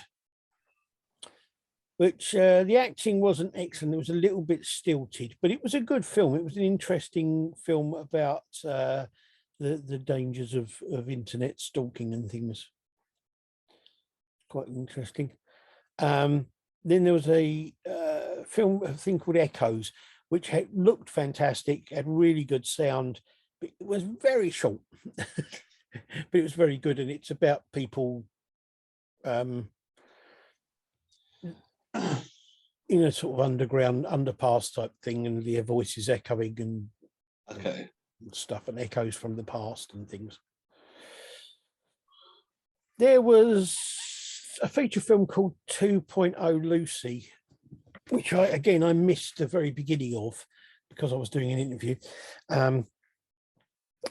which the acting wasn't excellent. It was a little bit stilted, but it was a good film. It was an interesting film about the dangers of internet stalking and things. Quite interesting. Then there was a thing called Echoes, which looked fantastic, had really good sound, but it was very short, but it was very good. And it's about people in a sort of underground underpass type thing, and their voices echoing and stuff, and echoes from the past and things. There was a feature film called 2.0 Lucy, which I missed the very beginning of because I was doing an interview.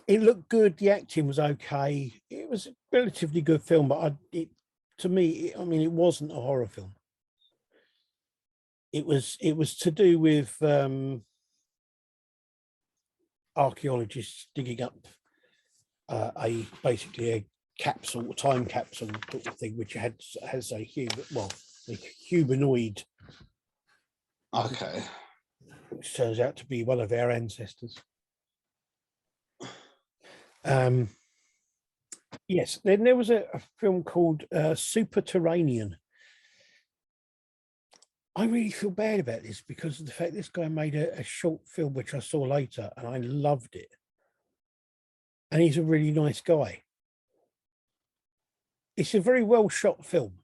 It looked good. The acting was okay. It was a relatively good film, but to me, it wasn't a horror film. It was to do with archaeologists digging up basically a time capsule sort of thing, which has a humanoid. Okay. Which turns out to be one of our ancestors. Yes, then there was a film called Superterranean. I really feel bad about this because of the fact this guy made a short film which I saw later and I loved it. And he's a really nice guy. It's a very well shot film.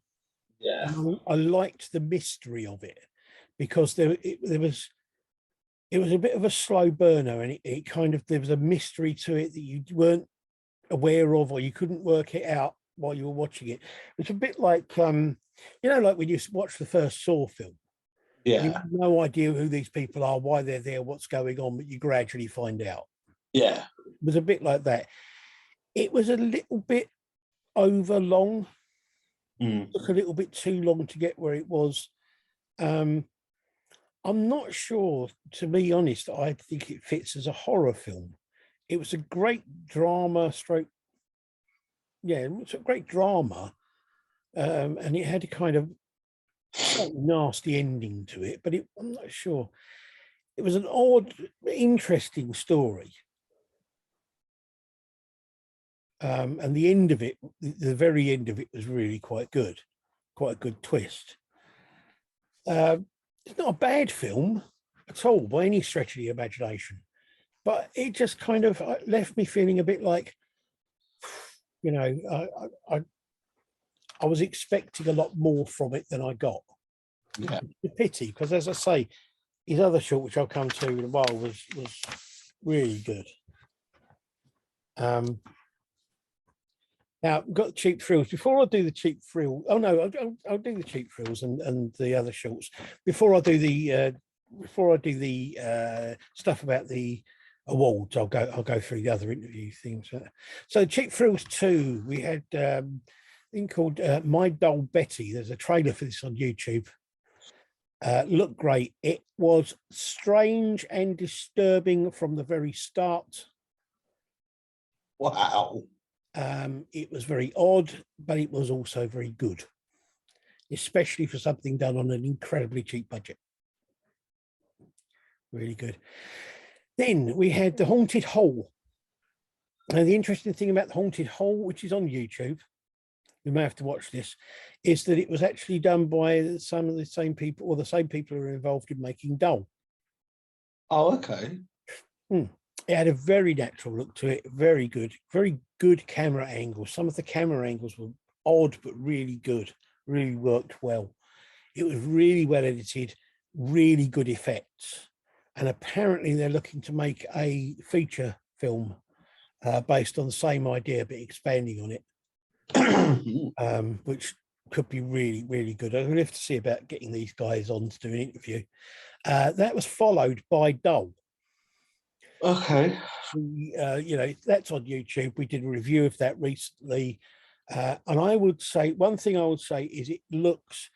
Yeah. I liked the mystery of it because there was a bit of a slow burner, and there was a mystery to it that you weren't aware of, or you couldn't work it out while you were watching it. It's a bit like like when you watch the first Saw film. Yeah. You have no idea who these people are, why they're there, what's going on, but you gradually find out. Yeah. It was a bit like that. It was a little bit over long. It took a little bit too long to get where it was. I'm not sure, to be honest, I think it fits as a horror film. It was a great drama it was a great drama. And it had a kind of nasty ending to it, but I'm not sure. It was an odd, interesting story. And the end of it, the very end of it was really quite good. Quite a good twist. It's not a bad film at all by any stretch of the imagination, but it just kind of left me feeling a bit like, I was expecting a lot more from it than I got. Yeah. It's a pity, because as I say, his other short, which I'll come to in a while, was really good. Now, I've got Cheap Thrills. Before I do the Cheap Thrill, I'll do the Cheap Thrills and the other shorts. Before I do the stuff about the awards, I'll go through the other interview things. So Cheap Thrills 2, we had a thing called My Dull Betty. There's a trailer for this on YouTube. Looked great. It was strange and disturbing from the very start. Wow. It was very odd, but it was also very good, especially for something done on an incredibly cheap budget. Really good. Then we had The Haunted Hole. Now, the interesting thing about The Haunted Hole, which is on YouTube, you may have to watch this, is that it was actually done by some of the same people, or the same people who are involved in making Dull. Oh, okay. It had a very natural look to it, very good camera angles. Some of the camera angles were odd, but really good, really worked well. It was really well edited, really good effects. And apparently they're looking to make a feature film based on the same idea, but expanding on it, which could be really, really good. I'll have to see about getting these guys on to do an interview. That was followed by Dull. Okay. That's on YouTube. We did a review of that recently. And I would say, one thing I would say is it looks,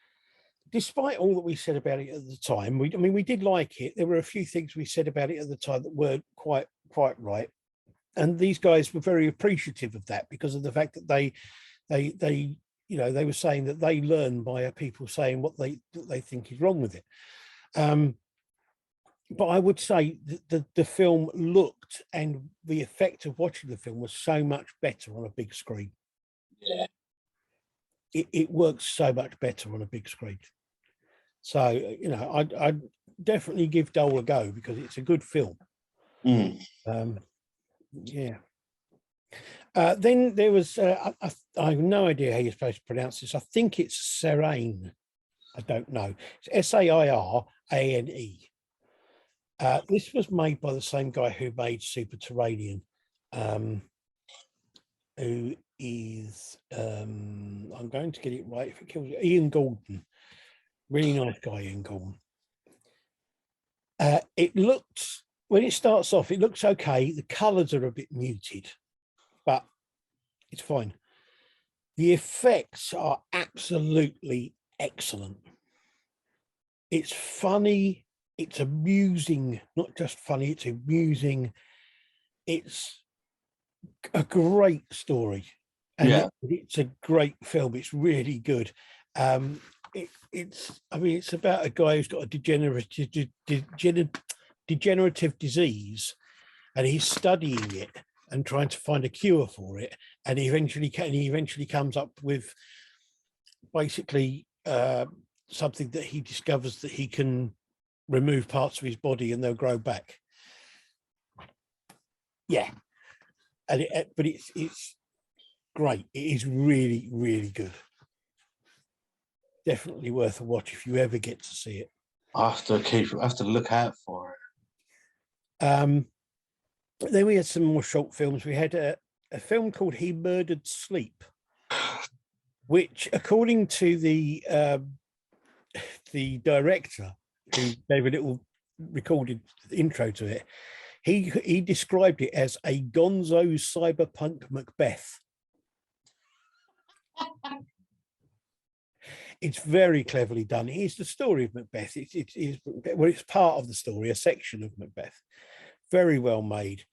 despite all that we said about it at the time, we did like it. There were a few things we said about it at the time that weren't quite right. And these guys were very appreciative of that, because of the fact that they were saying that they learn by people saying what they think is wrong with it. But I would say that the film looked, and the effect of watching the film was so much better on a big screen. Yeah. it works so much better on a big screen. So, you know, I'd definitely give Dole a go because it's a good film. Yeah. Then there was, I have no idea how you're supposed to pronounce this. I think it's Serene. I don't know. It's Sairane. This was made by the same guy who made Superterranean, who is, I'm going to get it right if it kills you, Ian Gordon. Really nice guy, Ian Gordon. It looks, when it starts off, it looks okay. The colours are a bit muted, but it's fine. The effects are absolutely excellent. It's funny, it's amusing, not just funny, it's amusing. It's a great story. And it's a great film. It's really good. It's about a guy who's got a degenerative disease, and he's studying it and trying to find a cure for it. And he eventually comes up with basically something that he discovers that he can remove parts of his body and they'll grow back. Yeah. And but it's great. It is really, really good. Definitely worth a watch if you ever get to see it. I have to look out for it. Then we had some more short films. We had a film called He Murdered Sleep, which, according to the director, who gave a little recorded intro to it, he described it as a gonzo cyberpunk Macbeth. It's very cleverly done. It is the story of Macbeth. It's part of the story, a section of Macbeth. Very well made.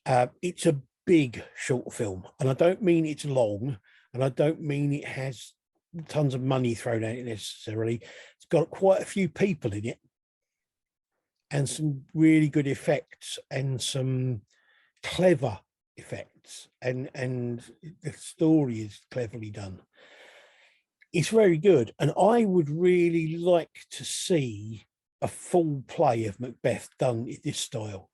It's a big short film, and I don't mean it's long, and I don't mean it has tons of money thrown at it necessarily. It's got quite a few people in it, and some really good effects, and some clever effects, and the story is cleverly done. It's very good, and I would really like to see a full play of Macbeth done in this style.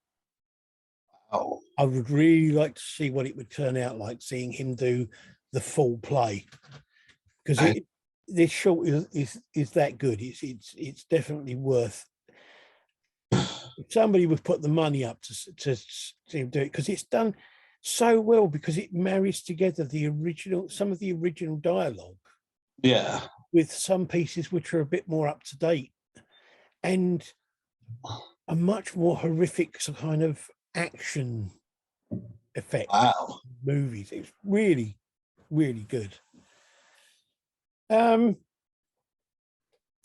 Oh, I would really like to see what it would turn out like, seeing him do the full play, because this short is that good. It's definitely worth. If somebody would put the money up to see him do it, because it's done so well, because it marries together some of the original dialogue. Yeah. With some pieces which are a bit more up to date and a much more horrific kind of action effect. Wow. Movies. It's really, really good. Then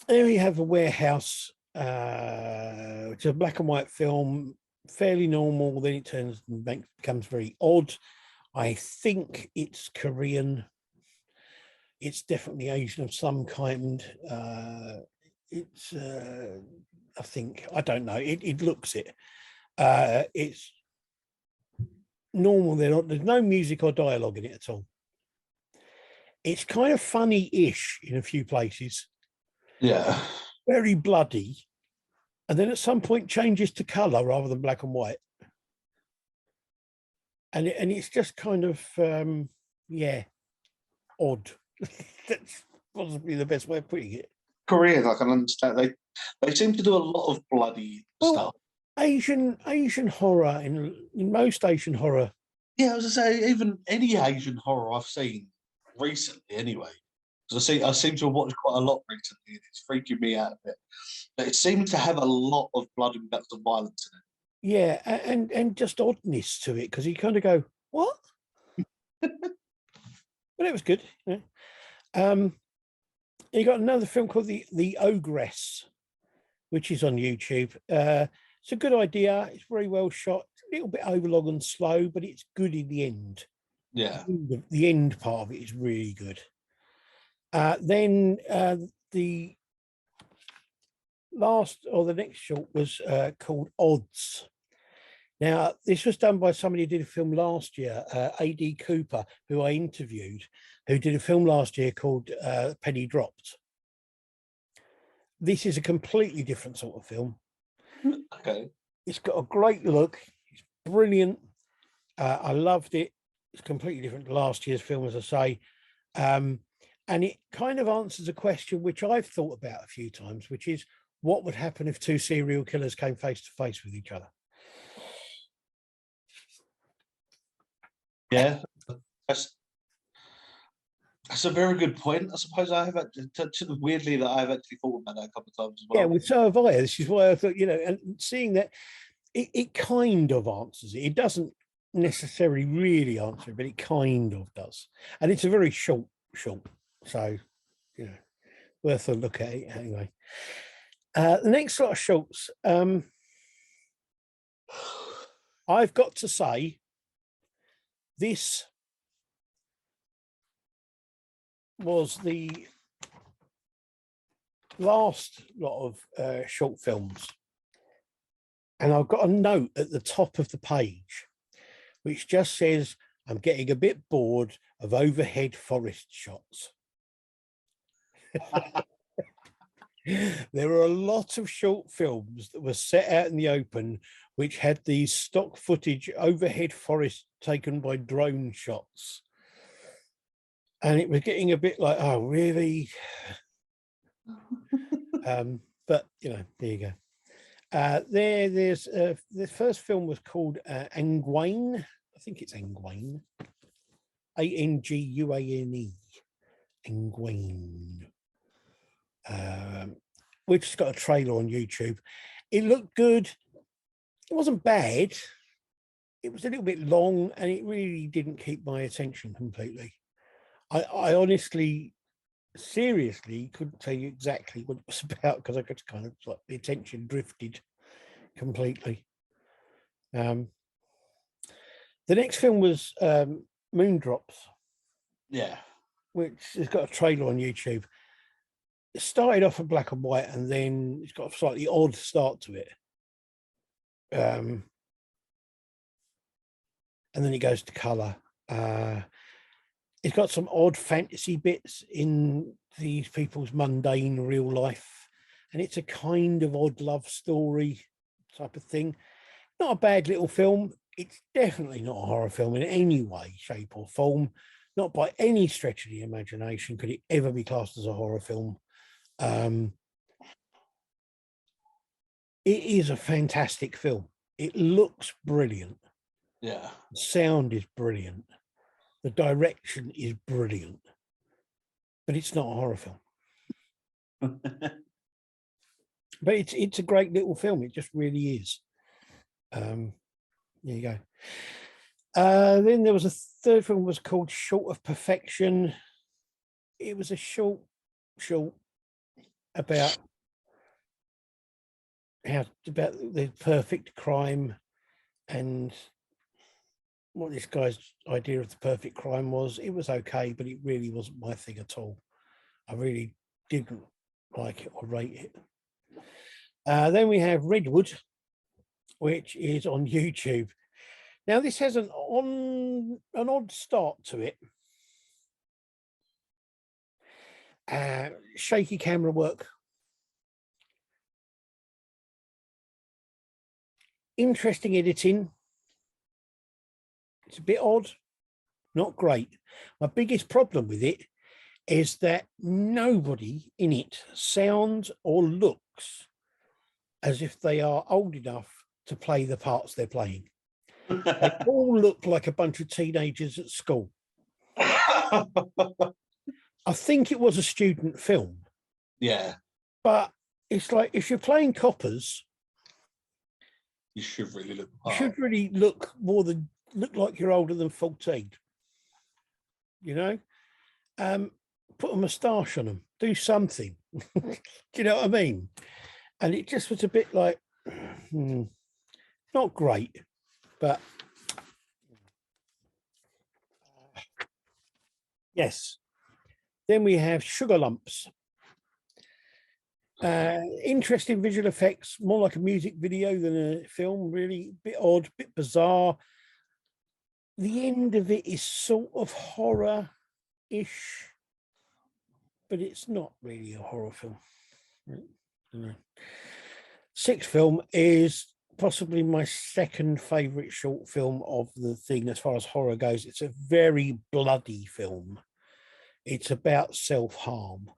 we have A Warehouse, which is a black and white film, fairly normal. Then it becomes very odd. I think it's Korean. It's definitely Asian of some kind. It's, I think, I don't know. It looks it. It's normal. There's no music or dialogue in it at all. It's kind of funny-ish in a few places. Yeah. Very bloody. And then at some point changes to colour rather than black and white. And it's just kind of, odd. That's possibly the best way of putting it. Koreans, I can understand. They seem to do a lot of bloody stuff. Asian horror, in most Asian horror. Yeah, I was going to say, even any Asian horror I've seen recently, anyway. Because I seem to have watched quite a lot recently, and it's freaking me out a bit. But it seems to have a lot of blood and guts and violence in it. Yeah, and just oddness to it, because you kind of go, what? But it was good. Yeah. You got another film called the Ogress, which is on YouTube. It's a good idea. It's very well shot. A little bit overlong and slow, but it's good in the end. Yeah. The end part of it is really good. Then the next short was called Odds. Now, this was done by somebody who did a film last year, A.D. Cooper, who I interviewed, who did a film last year called Penny Dropped. This is a completely different sort of film. Okay. It's got a great look. It's brilliant. I loved it. It's completely different to last year's film, as I say. And it kind of answers a question which I've thought about a few times, which is what would happen if two serial killers came face to face with each other? Yeah, that's a very good point. I suppose I have weirdly that I've actually thought about that a couple of times as well. Yeah, well, so have I. This is why I thought, and seeing that it kind of answers it. It doesn't necessarily really answer it, but it kind of does. And it's a very short. So, worth a look at it anyway. The next lot of shorts, I've got to say, this was the last lot of short films. And I've got a note at the top of the page, which just says, I'm getting a bit bored of overhead forest shots. There were a lot of short films that were set out in the open, which had these stock footage overhead forest taken by drone shots. And it was getting a bit like, oh, really? But, there you go. There's the first film was called Angwane. I think it's Angwane. Anguane. Angwane. Which has got a trailer on YouTube. It looked good. It wasn't bad. It was a little bit long, and it really didn't keep my attention completely. I honestly, seriously couldn't tell you exactly what it was about, because I got kind of like the attention drifted completely. The next film was Moondrops. Yeah. Which has got a trailer on YouTube. It started off in black and white, and then it's got a slightly odd start to it. And then it goes to colour. It's got some odd fantasy bits in these people's mundane real life, and it's a kind of odd love story type of thing. Not a bad little film. It's definitely not a horror film in any way, shape or form. Not by any stretch of the imagination could it ever be classed as a horror film. It is a fantastic film. It looks brilliant. Yeah. The sound is brilliant. The direction is brilliant. But it's not a horror film. But it's a great little film. It just really is. There you go. Then there was a third film was called Short of Perfection. It was a short about the perfect crime and what this guy's idea of the perfect crime was. It was okay, but it really wasn't my thing at all. I really didn't like it or rate it. Then we have Redwood, which is on YouTube. Now, this has an odd start to it. Shaky camera work. Interesting editing. It's a bit odd, not great. My biggest problem with it is that nobody in it sounds or looks as if they are old enough to play the parts they're playing. They all look like a bunch of teenagers at school. I think it was a student film. Yeah. But it's like, if you're playing coppers, you should really look. You should really look like you're older than 14. Put a moustache on them, do something. Do you know what I mean? And it just was a bit like, not great, but yes. Then we have Sugar Lumps. Interesting visual effects, more like a music video than a film, really. Bit odd, bit bizarre. The end of it is sort of horror-ish, but it's not really a horror film. Sixth film is possibly my second favourite short film of the thing as far as horror goes. It's a very bloody film. It's about self-harm.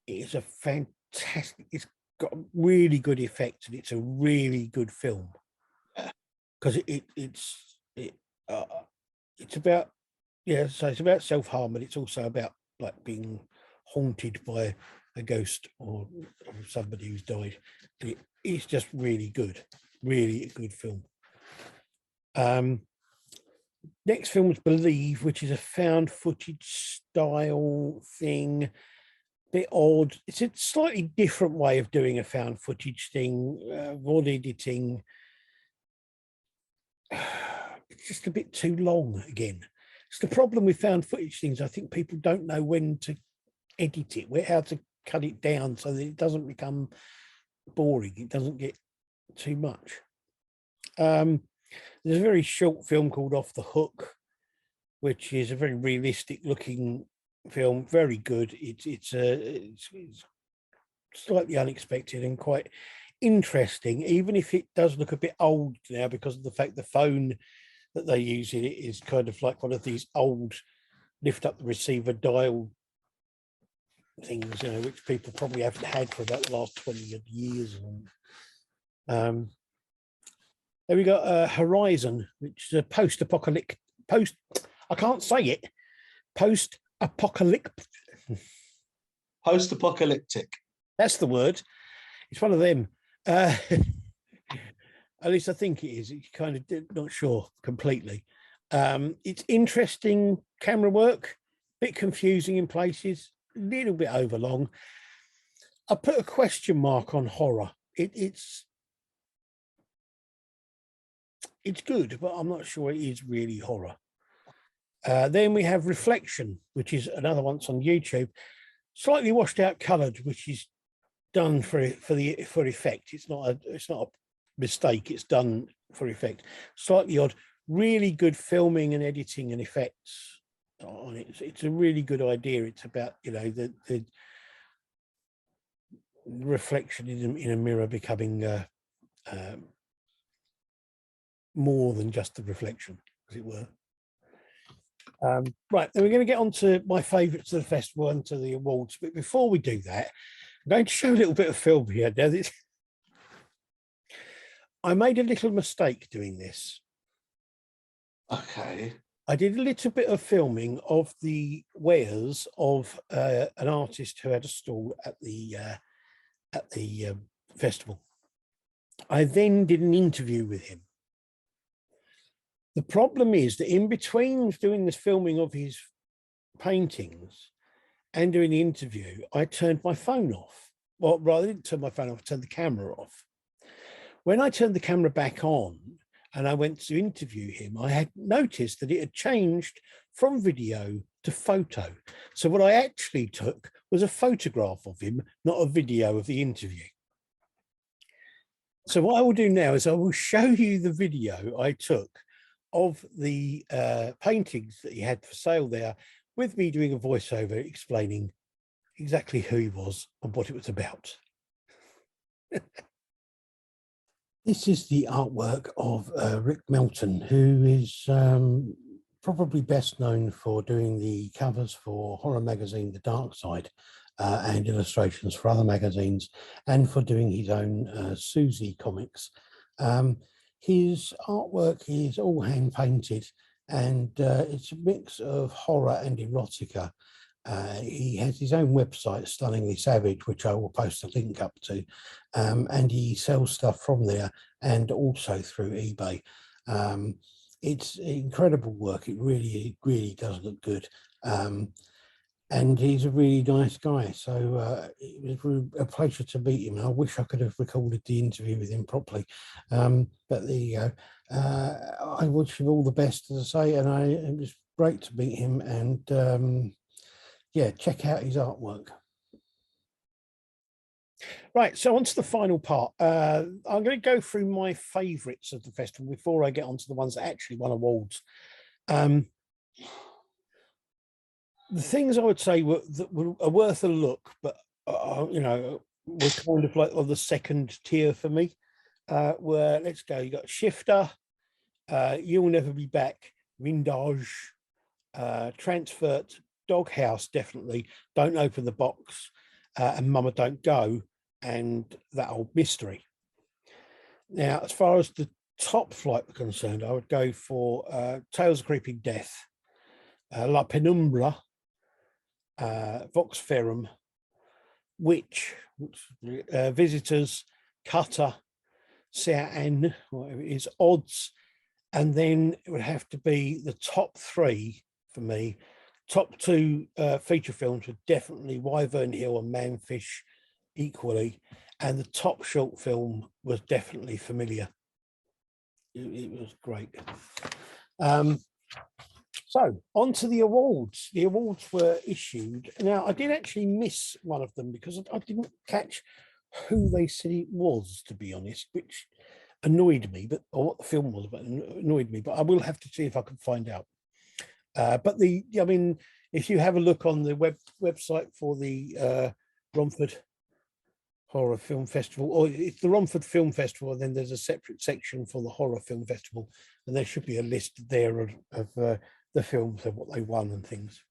It's a fantastic, it's got really good effects, and it's a really good film. Because it's about, yeah, so it's about self-harm, but it's also about like being haunted by a ghost or somebody who's died. It's just really good, really a good film. Next film is Believe, which is a found footage style thing. Bit odd. It's a slightly different way of doing a found footage thing, VOD editing. It's just a bit too long again. It's the problem with found footage things. I think people don't know when to edit it, how to cut it down so that it doesn't become boring. It doesn't get too much. There's a very short film called Off the Hook, which is a very realistic looking film, very good. It's slightly unexpected and quite interesting, even if it does look a bit old now because of the fact the phone that they use in it is kind of like one of these old lift up the receiver dial things, which people probably haven't had for about the last 20 odd years. There we got Horizon, which is a post-apocalyptic. I can't say it. Post-apocalyptic. Post-apocalyptic. That's the word. It's one of them. At least I think it is. It's kind of not sure completely. It's interesting camera work, bit confusing in places, a little bit overlong. I put a question mark on horror. It's good, but I'm not sure it is really horror. Then we have Reflection, which is another one on YouTube, slightly washed out coloured, which is done for effect. It's not a mistake. It's done for effect. Slightly odd, really good filming and editing and effects on it. It's a really good idea. It's about the reflection in a mirror becoming more than just the reflection, as it were. Right, then we're going to get on to my favourites of the festival and to the awards. But before we do that, I'm going to show a little bit of film here. Now, I made a little mistake doing this. Okay. I did a little bit of filming of the wares of an artist who had a stall at the festival. I then did an interview with him. The problem is that in between doing this filming of his paintings and doing the interview, I turned my phone off. Well, rather, I didn't turn my phone off, I turned the camera off. When I turned the camera back on and I went to interview him, I had noticed that it had changed from video to photo. So what I actually took was a photograph of him, not a video of the interview. So what I will do now is I will show you the video I took of the paintings that he had for sale there, with me doing a voiceover explaining exactly who he was and what it was about. This is the artwork of Rick Melton, who is probably best known for doing the covers for horror magazine The Dark Side and illustrations for other magazines, and for doing his own Susie comics. His artwork is all hand painted, and it's a mix of horror and erotica. He has his own website, Stunningly Savage, which I will post a link up to, and he sells stuff from there and also through eBay. It's incredible work. It really does look good. And he's a really nice guy. So it was a pleasure to meet him. I wish I could have recorded the interview with him properly. But there you go. I wish him all the best, as I say, and it was great to meet him. And yeah, check out his artwork. Right, so on to the final part. I'm going to go through my favourites of the festival before I get on to the ones that actually won awards. The things I would say are worth a look, but were kind of like on the second tier for me. Were, let's go. You got Shifter, You'll Never Be Back, Windage, Transfert, Doghouse, definitely. Don't Open the Box, and Mama Don't Go, and That Old Mystery. Now, as far as the top flight were concerned, I would go for Tales of Creeping Death, La Penumbra, Vox Ferrum, Witch, Visitors, Cutter, Sean, whatever it is, Odds, and then it would have to be the top three for me. Top two feature films were definitely Wyvern Hill and Manfish equally, and the top short film was definitely Familiar. It was great. So on to the awards. The awards were issued. Now, I did actually miss one of them because I didn't catch who they said it was, to be honest, which annoyed me, or what the film was, but annoyed me. But I will have to see if I can find out. But if you have a look on the website for the Romford Horror Film Festival, or it's the Romford Film Festival, and then there's a separate section for the Horror Film Festival, and there should be a list there of the films and what they won and things.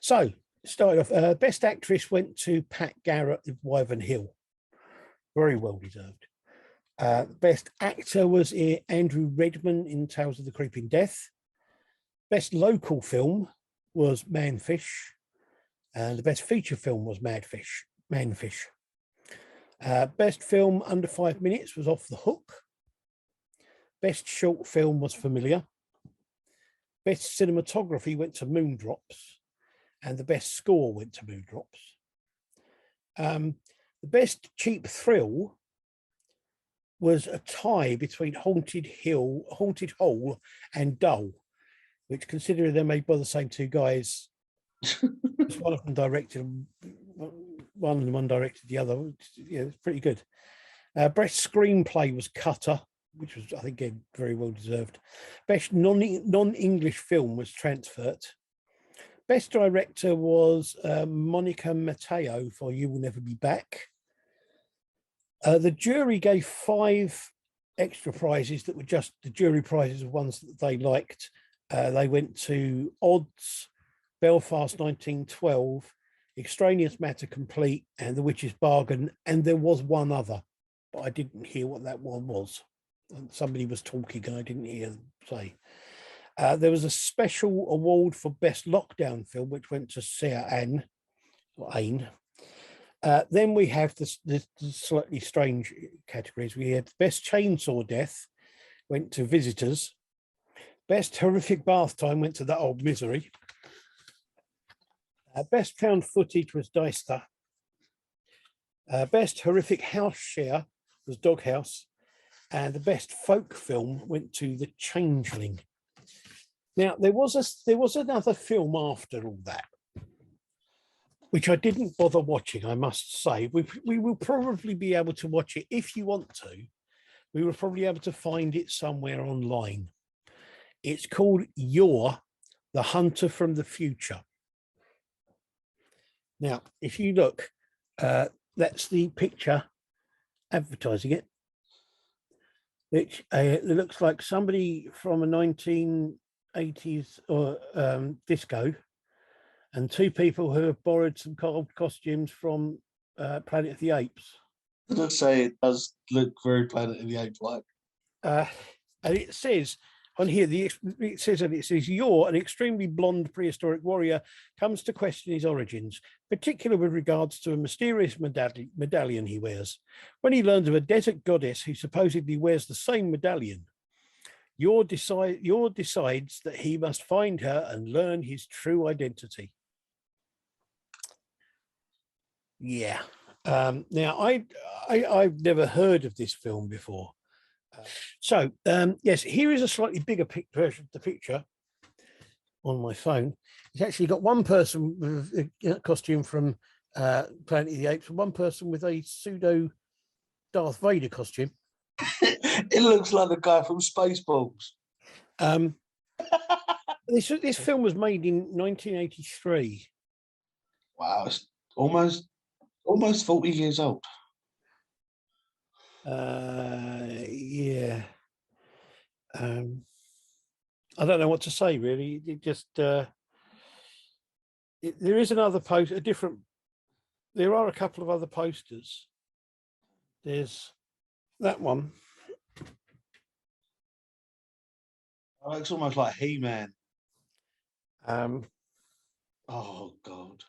So, started off, Best Actress went to Pat Garrett of Wyvern Hill. Very well deserved. Best Actor was Andrew Redman in Tales of the Creeping Death. Best Local Film was Manfish. And the Best Feature Film was Manfish. Best Film Under 5 Minutes was Off the Hook. Best Short Film was Familiar. Best Cinematography went to Moondrops. And the Best Score went to Moondrops. The Best Cheap Thrill was a tie between Haunted Hole and Dull, which, considering they're made by the same two guys, one of them directed one and one directed the other. Yeah, it's pretty good. Best Screenplay was Cutter, which was, I think, again, very well deserved. Best non-English film was Transfert. Best Director was Monica Matteo for You Will Never Be Back. The jury gave 5 extra prizes that were just the jury prizes of ones that they liked. They went to Odds, Belfast 1912, Extraneous Matter Complete, and The Witch's Bargain. And there was one other, but I didn't hear what that one was. And somebody was talking and I didn't hear them say. There was a special award for Best Lockdown Film, which went to Sarah Ann, or Ain. Then we have the slightly strange categories. We had Best Chainsaw Death, went to Visitors. Best Horrific Bath Time went to That Old Misery. Best Found Footage was Deister. Best Horrific House Share was Doghouse. And the Best Folk Film went to The Changeling. Now, there was another film after all that, which I didn't bother watching, I must say. We will probably be able to watch it if you want to. We will probably be able to find it somewhere online. It's called You're the Hunter from the Future. Now, if you look, that's the picture advertising it, which it looks like somebody from a 1980s or disco, and 2 people who have borrowed some old costumes from Planet of the Apes. I would say it does look very Planet of the Apes like. And it says on here, it says, you're an extremely blonde prehistoric warrior comes to question his origins, particularly with regards to a mysterious medallion he wears. When he learns of a desert goddess who supposedly wears the same medallion, Yor decides that he must find her and learn his true identity. Yeah. Now, I've never heard of this film before. Yes, here is a slightly bigger version of the picture on my phone. It's actually got one person with a costume from Planet of the Apes, and one person with a pseudo Darth Vader costume. It looks like the guy from Spaceballs. This film was made in 1983. Wow, it's almost 40 years old. Yeah. I don't know what to say, really. It just there is another post, a different. There are a couple of other posters. There's that one. It looks almost like He-Man. Um, Oh God.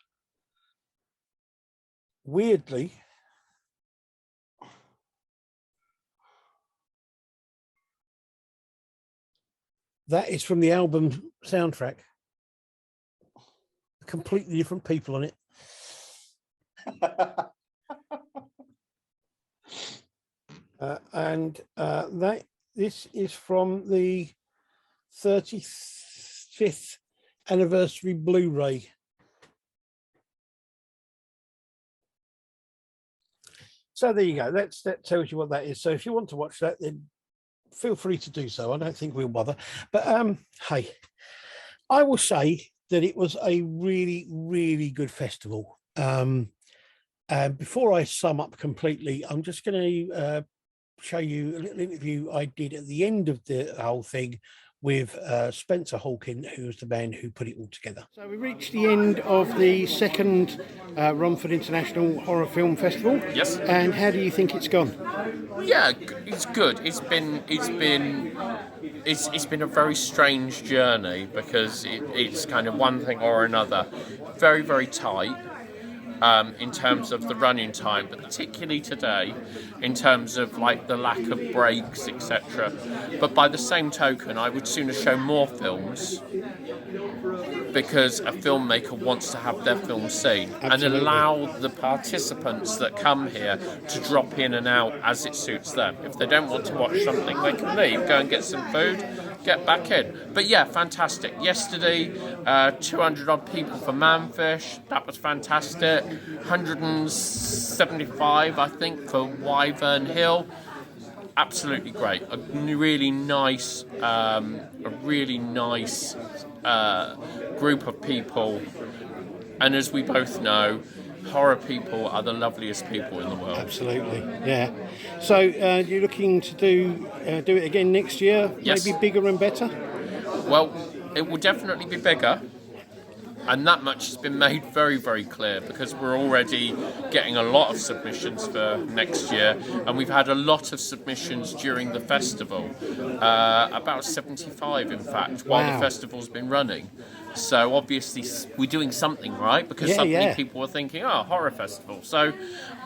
Weirdly, that is from the album soundtrack. Completely different people on it. This is from the 35th anniversary Blu-ray. So there you go. That tells you what that is. So if you want to watch that, then feel free to do so. I don't think we'll bother. But hey, I will say that it was a really, really good festival. And before I sum up completely, I'm just going to show you a little interview I did at the end of the whole thing with Spencer Hawken, who was the man who put it all together. So we reached the end of the second Romford International Horror Film Festival. Yes. And how do you think it's gone? Yeah, it's good. It's been a very strange journey because it's kind of one thing or another. Very, very tight. In terms of the running time, but particularly today in terms of like the lack of breaks, etc. But by the same token, I would sooner show more films because a filmmaker wants to have their film seen. Absolutely. And allow the participants that come here to drop in and out as it suits them. If they don't want to watch something, they can leave, go and get some food, get back in. But yeah, fantastic. Yesterday, 200 odd people for Manfish. That was fantastic. 175, I think, for Wyvern Hill. Absolutely great. A really nice group of people. And as we both know, horror people are the loveliest people in the world. Absolutely, yeah. So you're looking to do it again next year? Yes. Maybe bigger and better? Well, it will definitely be bigger. And that much has been made very, very clear because we're already getting a lot of submissions for next year, and we've had a lot of submissions during the festival, about 75 in fact, while the festival's been running. So obviously we're doing something right because suddenly people were thinking, oh, horror festival. So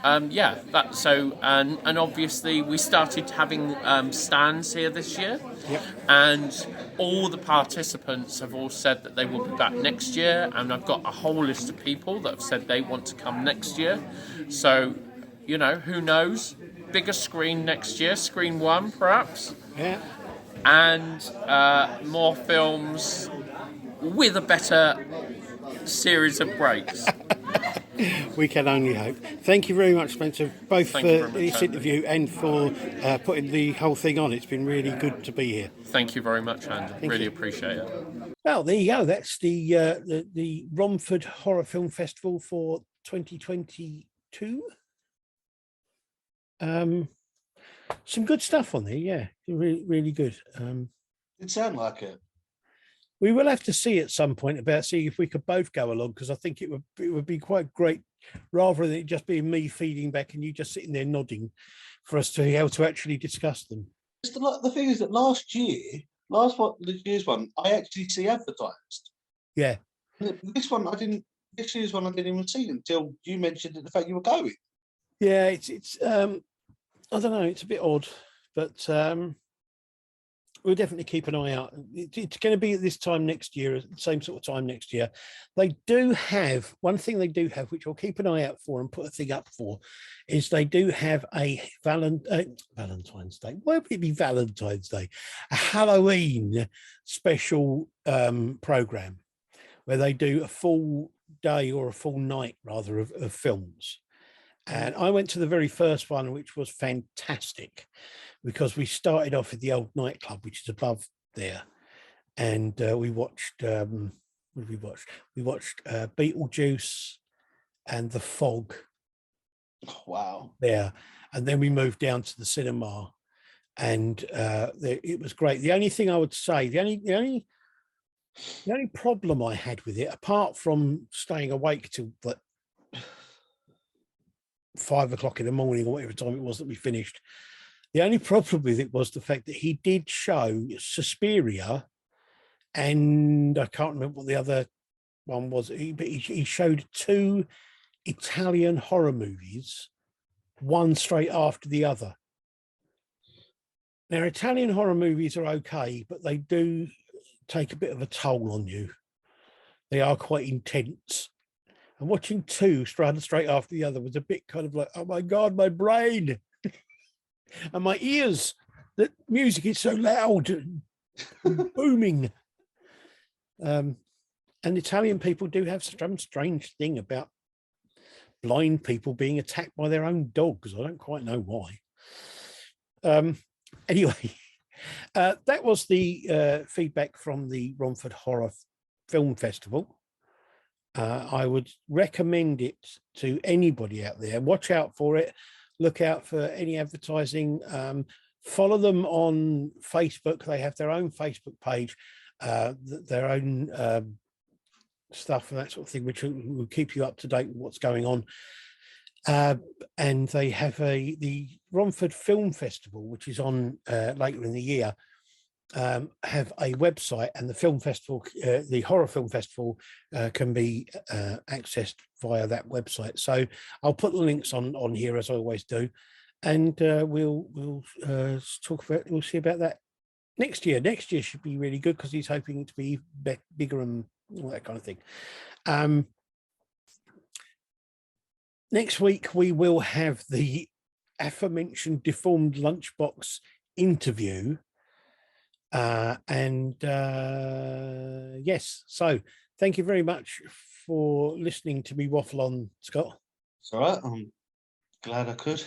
and obviously we started having stands here this year. Yep. And all the participants have all said that they will be back next year, and I've got a whole list of people that have said they want to come next year. So, you know, who knows? Bigger screen next year, screen 1 perhaps. Yeah. And more films with a better series of breaks. We can only hope. Thank you very much, Spencer, both for this interview and for putting the whole thing on. It's been really good to be here. Thank you very much, Andy. Really appreciate it. Well, there you go. That's the Romford Horror Film Festival for 2022. Some good stuff on there, yeah. Really, really good. It sounded like it. We will have to see at some point about seeing if we could both go along, because I think it would be quite great, rather than it just being me feeding back and you just sitting there nodding, for us to be able to actually discuss them. The thing is that the year's one, I actually see advertised. Yeah. This year's one I didn't even see until you mentioned the fact you were going. Yeah, it's I don't know, it's a bit odd, but we'll definitely keep an eye out. It's going to be at this time next year, same sort of time next year. They do have one thing they do have, which I'll keep an eye out for and put a thing up for, is they do have a Valentine's Day. Why would it be Valentine's Day? A Halloween special program where they do a full day or a full night rather of films. And I went to the very first one, which was fantastic because we started off at the old nightclub, which is above there. And we watched, what did we watch? We watched Beetlejuice and The Fog. Wow. There. And then we moved down to the cinema, and it was great. The only thing I would say, the only problem I had with it, apart from staying awake till 5 o'clock in the morning or whatever time it was that we finished, the only problem with it was the fact that he did show Suspiria, and I can't remember what the other one was, but he showed 2 Italian horror movies, one straight after the other. Now, Italian horror movies are okay, but they do take a bit of a toll on you. They are quite intense. And watching 2 straight after the other was a bit kind of like, oh my God, my brain and my ears. The music is so loud and booming. And Italian people do have some strange thing about blind people being attacked by their own dogs. I don't quite know why. Anyway, that was the feedback from the Romford Horror Film Festival. I would recommend it to anybody out there. Watch out for it. Look out for any advertising. Follow them on Facebook. They have their own Facebook page, their own stuff and that sort of thing, which will keep you up to date with what's going on. And they have the Romford Film Festival, which is on later in the year, have a website, and the film festival, the horror film festival, can be accessed via that website. So I'll put the links on here, as I always do, and we'll talk about, we'll see about that next year. Next year should be really good because he's hoping it to be bigger and all that kind of thing. Next week we will have the aforementioned Deformed Lunchbox interview, and yes, so thank you very much for listening to me waffle on, Scott. It's all right. I'm glad I could.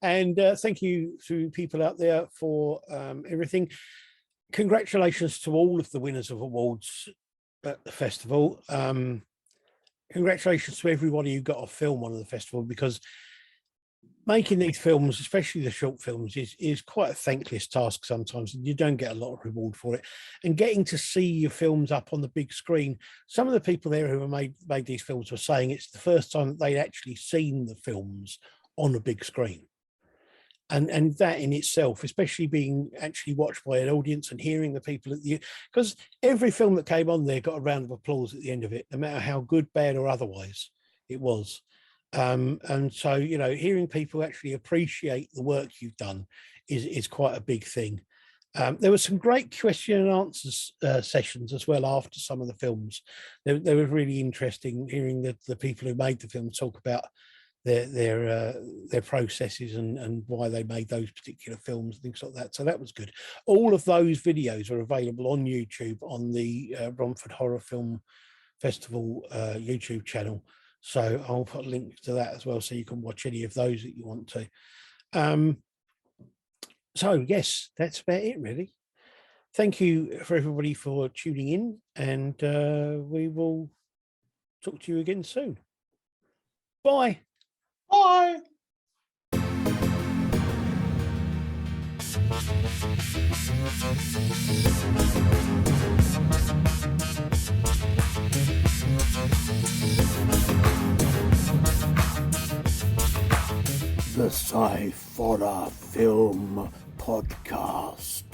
And thank you to people out there for everything. Congratulations to all of the winners of awards at the festival. Congratulations to everybody who got a film on the festival, because making these films, especially the short films, is quite a thankless task sometimes, and you don't get a lot of reward for it. And getting to see your films up on the big screen, some of the people there who have made these films were saying it's the first time that they'd actually seen the films on a big screen. And that in itself, especially being actually watched by an audience and hearing the people at the, because every film that came on there got a round of applause at the end of it, no matter how good, bad or otherwise it was. And so, you know, hearing people actually appreciate the work you've done is quite a big thing. There were some great question and answers sessions as well after some of the films. They were really interesting, hearing the people who made the film talk about their processes and why they made those particular films, things like that. So that was good. All of those videos are available on YouTube on the Romford Horror Film Festival YouTube channel. So I'll put a link to that as well, so you can watch any of those that you want to. So yes, that's about it really. Thank you for everybody for tuning in, and we will talk to you again soon. Bye. Bye. The Sciforror Film Podcast.